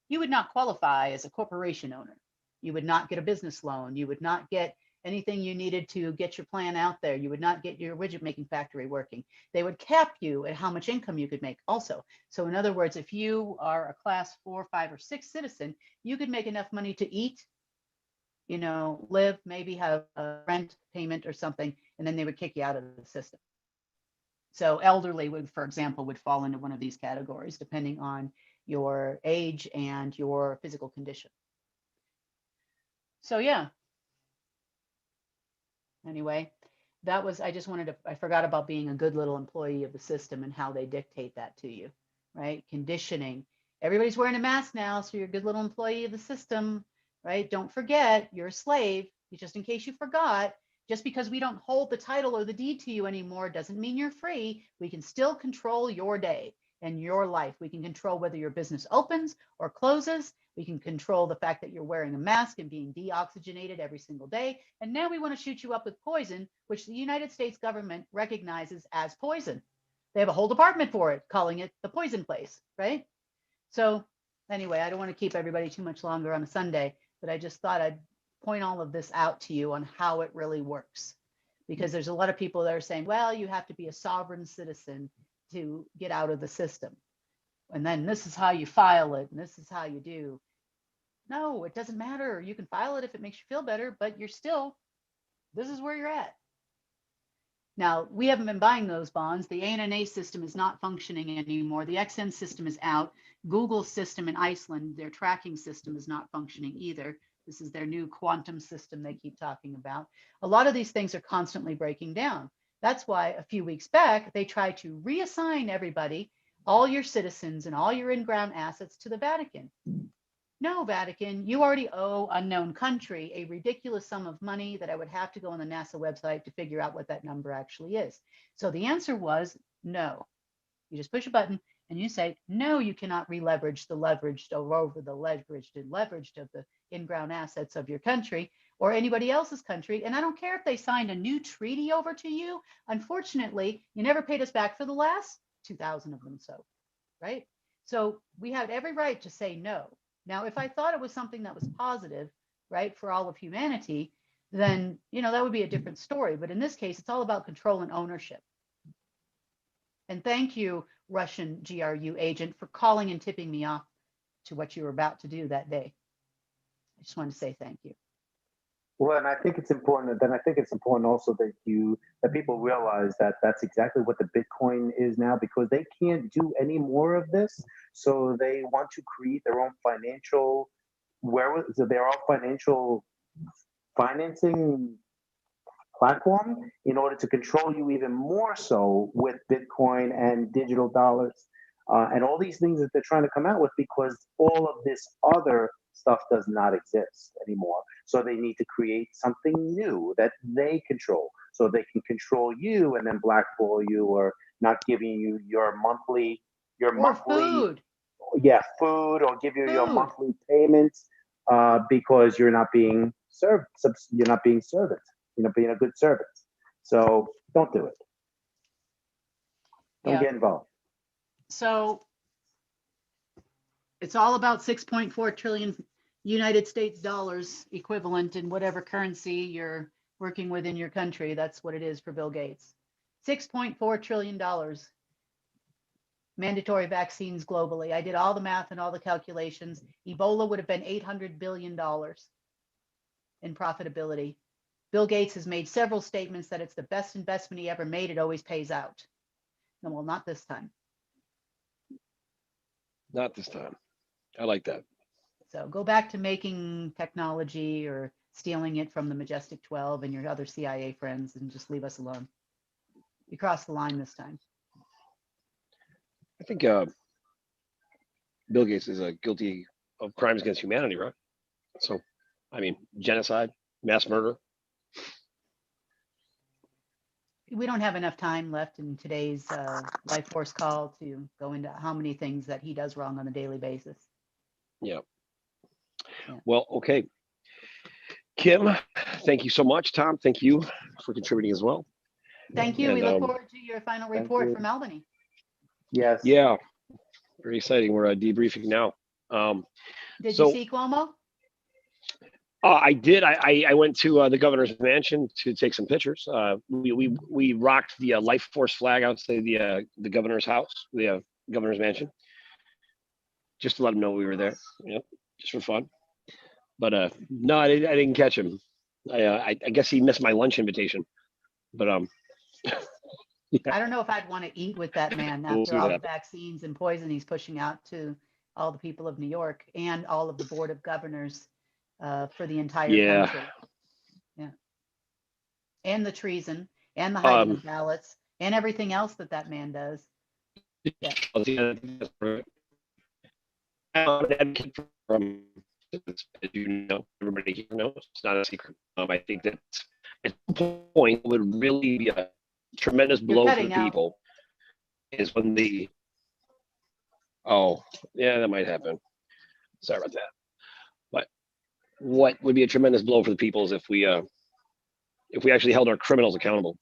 You would not qualify as a corporation owner. You would not get a business loan. You would not get anything you needed to get your plan out there. You would not get your widget making factory working. They would cap you at how much income you could make also. So in other words, if you are a class 4, 5, or 6 citizen, you could make enough money to eat, you know, live, maybe have a rent payment or something, and then they would kick you out of the system. So elderly would, for example, would fall into one of these categories, depending on your age and your physical condition. So yeah. Anyway, that was, I forgot about being a good little employee of the system and how they dictate that to you, right? Conditioning. Everybody's wearing a mask now, so you're a good little employee of the system, right? Don't forget, you're a slave. Just in case you forgot, just because we don't hold the title or the deed to you anymore doesn't mean you're free. We can still control your day and your life. We can control whether your business opens or closes. We can control the fact that you're wearing a mask and being deoxygenated every single day. And now we want to shoot you up with poison, which the United States government recognizes as poison. They have a whole department for it, calling it the poison place, right? So anyway, I don't want to keep everybody too much longer on a Sunday, but I just thought I'd point all of this out to you on how it really works. Because there's a lot of people that are saying, well, you have to be a sovereign citizen to get out of the system. And then this is how you file it, and this is how you do. No, it doesn't matter. You can file it if it makes you feel better, but you're still This is where you're at. Now, we haven't been buying those bonds. The ANNA system is not functioning anymore. The XN system is out. Google's system in Iceland, their tracking system, is not functioning either. This is their new quantum system they keep talking about. A lot of these things are constantly breaking down. That's why a few weeks back, they tried to reassign everybody, all your citizens and all your in-ground assets to the Vatican. No, Vatican, you already owe unknown country a ridiculous sum of money that I would have to go on the NASA website to figure out what that number actually is. So the answer was no. You just push a button and you say, no, you cannot re-leverage the leveraged or over the leveraged and leveraged of the in-ground assets of your country or anybody else's country. And I don't care if they signed a new treaty over to you. Unfortunately, you never paid us back for the last 2,000 of them. So, right? So we had every right to say no. Now, if I thought it was something that was positive, right, for all of humanity, then, that would be a different story. But in this case, it's all about control and ownership. And thank you, Russian GRU agent, for calling and tipping me off to what you were about to do that day. I just wanted to say thank you. Well, and I think it's important. Then I think it's important also that people realize that that's exactly what the Bitcoin is now, because they can't do any more of this. So they want to create their own financial financing platform in order to control you even more so with Bitcoin and digital dollars and all these things that they're trying to come out with, because all of this other stuff does not exist anymore. So they need to create something new that they control, so they can control you and then blackball you or not giving you your monthly food. Yeah, food, or give you your monthly payments because you're not being served. You're not being servant. Being a good servant. So don't do it. Don't get involved. So it's all about 6.4 trillion United States dollars equivalent in whatever currency you're working with in your country. That's what it is for Bill Gates. $6.4 trillion. Mandatory vaccines globally. I did all the math and all the calculations. Ebola would have been $800 billion in profitability. Bill Gates has made several statements that it's the best investment he ever made. It always pays out. No, well, not this time. Not this time. I like that. So go back to making technology or stealing it from the Majestic 12 and your other CIA friends and just leave us alone. You crossed the line this time. I think Bill Gates is guilty of crimes against humanity, right? So, genocide, mass murder. We don't have enough time left in today's Life Force call to go into how many things that he does wrong on a daily basis. Yeah. Well, okay. Kim, thank you so much. Tom, thank you for contributing as well. Thank you. And, we look forward to your final report from Albany. Yes. Yeah. Very exciting. We're debriefing now. Did you see Cuomo? I did. I went to the governor's mansion to take some pictures. We rocked the Life Force flag outside the governor's house, the governor's mansion, just to let him know we were there. Just for fun. But no, I didn't catch him. I guess he missed my lunch invitation. But I don't know if I'd want to eat with that man after all the vaccines and poison he's pushing out to all the people of New York and all of the board of governors for the entire country. Yeah. And the treason and the hiding of ballots and everything else that man does. Yeah. As you know, everybody here knows, it's not a secret. I think that at some point would really be a tremendous blow for the people is when that might happen. Sorry about that. But what would be a tremendous blow for the people is if we actually held our criminals accountable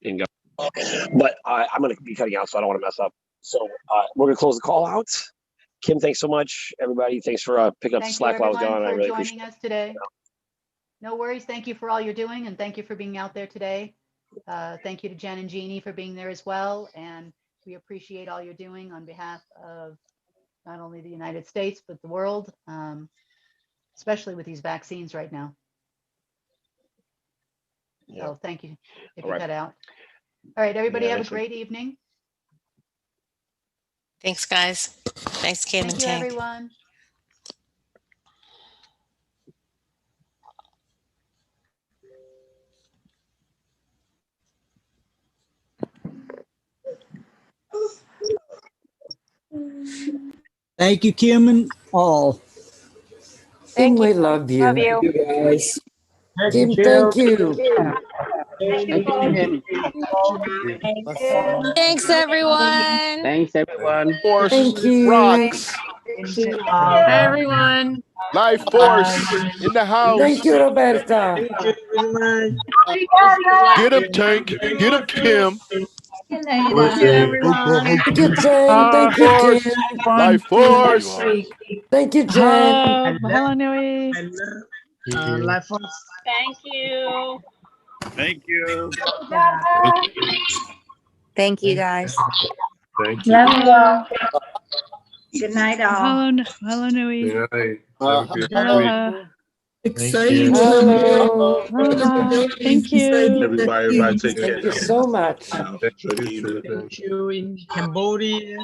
in government. But I'm going to be cutting out, so I don't want to mess up. So we're going to close the call out. Kim, thanks so much. Everybody, thanks for picking up the slack while I was gone. I really appreciate us today. No worries. Thank you for all you're doing, and thank you for being out there today. Thank you to Jen and Jeannie for being there as well. And we appreciate all you're doing on behalf of not only the United States, but the world, especially with these vaccines right now. Yeah. Oh, thank you. If All you right. cut out. All right, everybody Yeah, have a that's it. great evening. Thanks, guys. Thanks, Kim Thank and you, Tank. everyone. Thank you, Kim and all. Kim, we love you. Love you. Guys. Kim, thank you. Thank you, Kim. Thanks, everyone. Thanks, everyone. Force Thank you. rocks. Hi, everyone. Life force in the house. Thank you, Roberta. Get him, Tank. Get him, Kim. Thank you, everyone. Thank you, Jen. Thank you, Force. Jen. Life force. Thank you, Jen. Hello, Nui. Life Force. Thank you. Thank you. Thank you, guys. Thank Love you all. Good night, all. Hello, Nui. Good night. Aloha. Exciting. Hello. Aloha. Thank you. Everybody take care. Thank you so much. Thank you in Cambodia.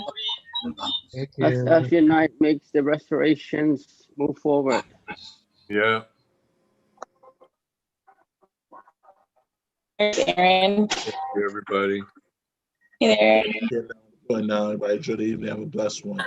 Us unite makes the restorations move forward. Yeah. There's Aaron. Thank you, everybody. Hey there. Good now, everybody. Good evening. Have a blessed one.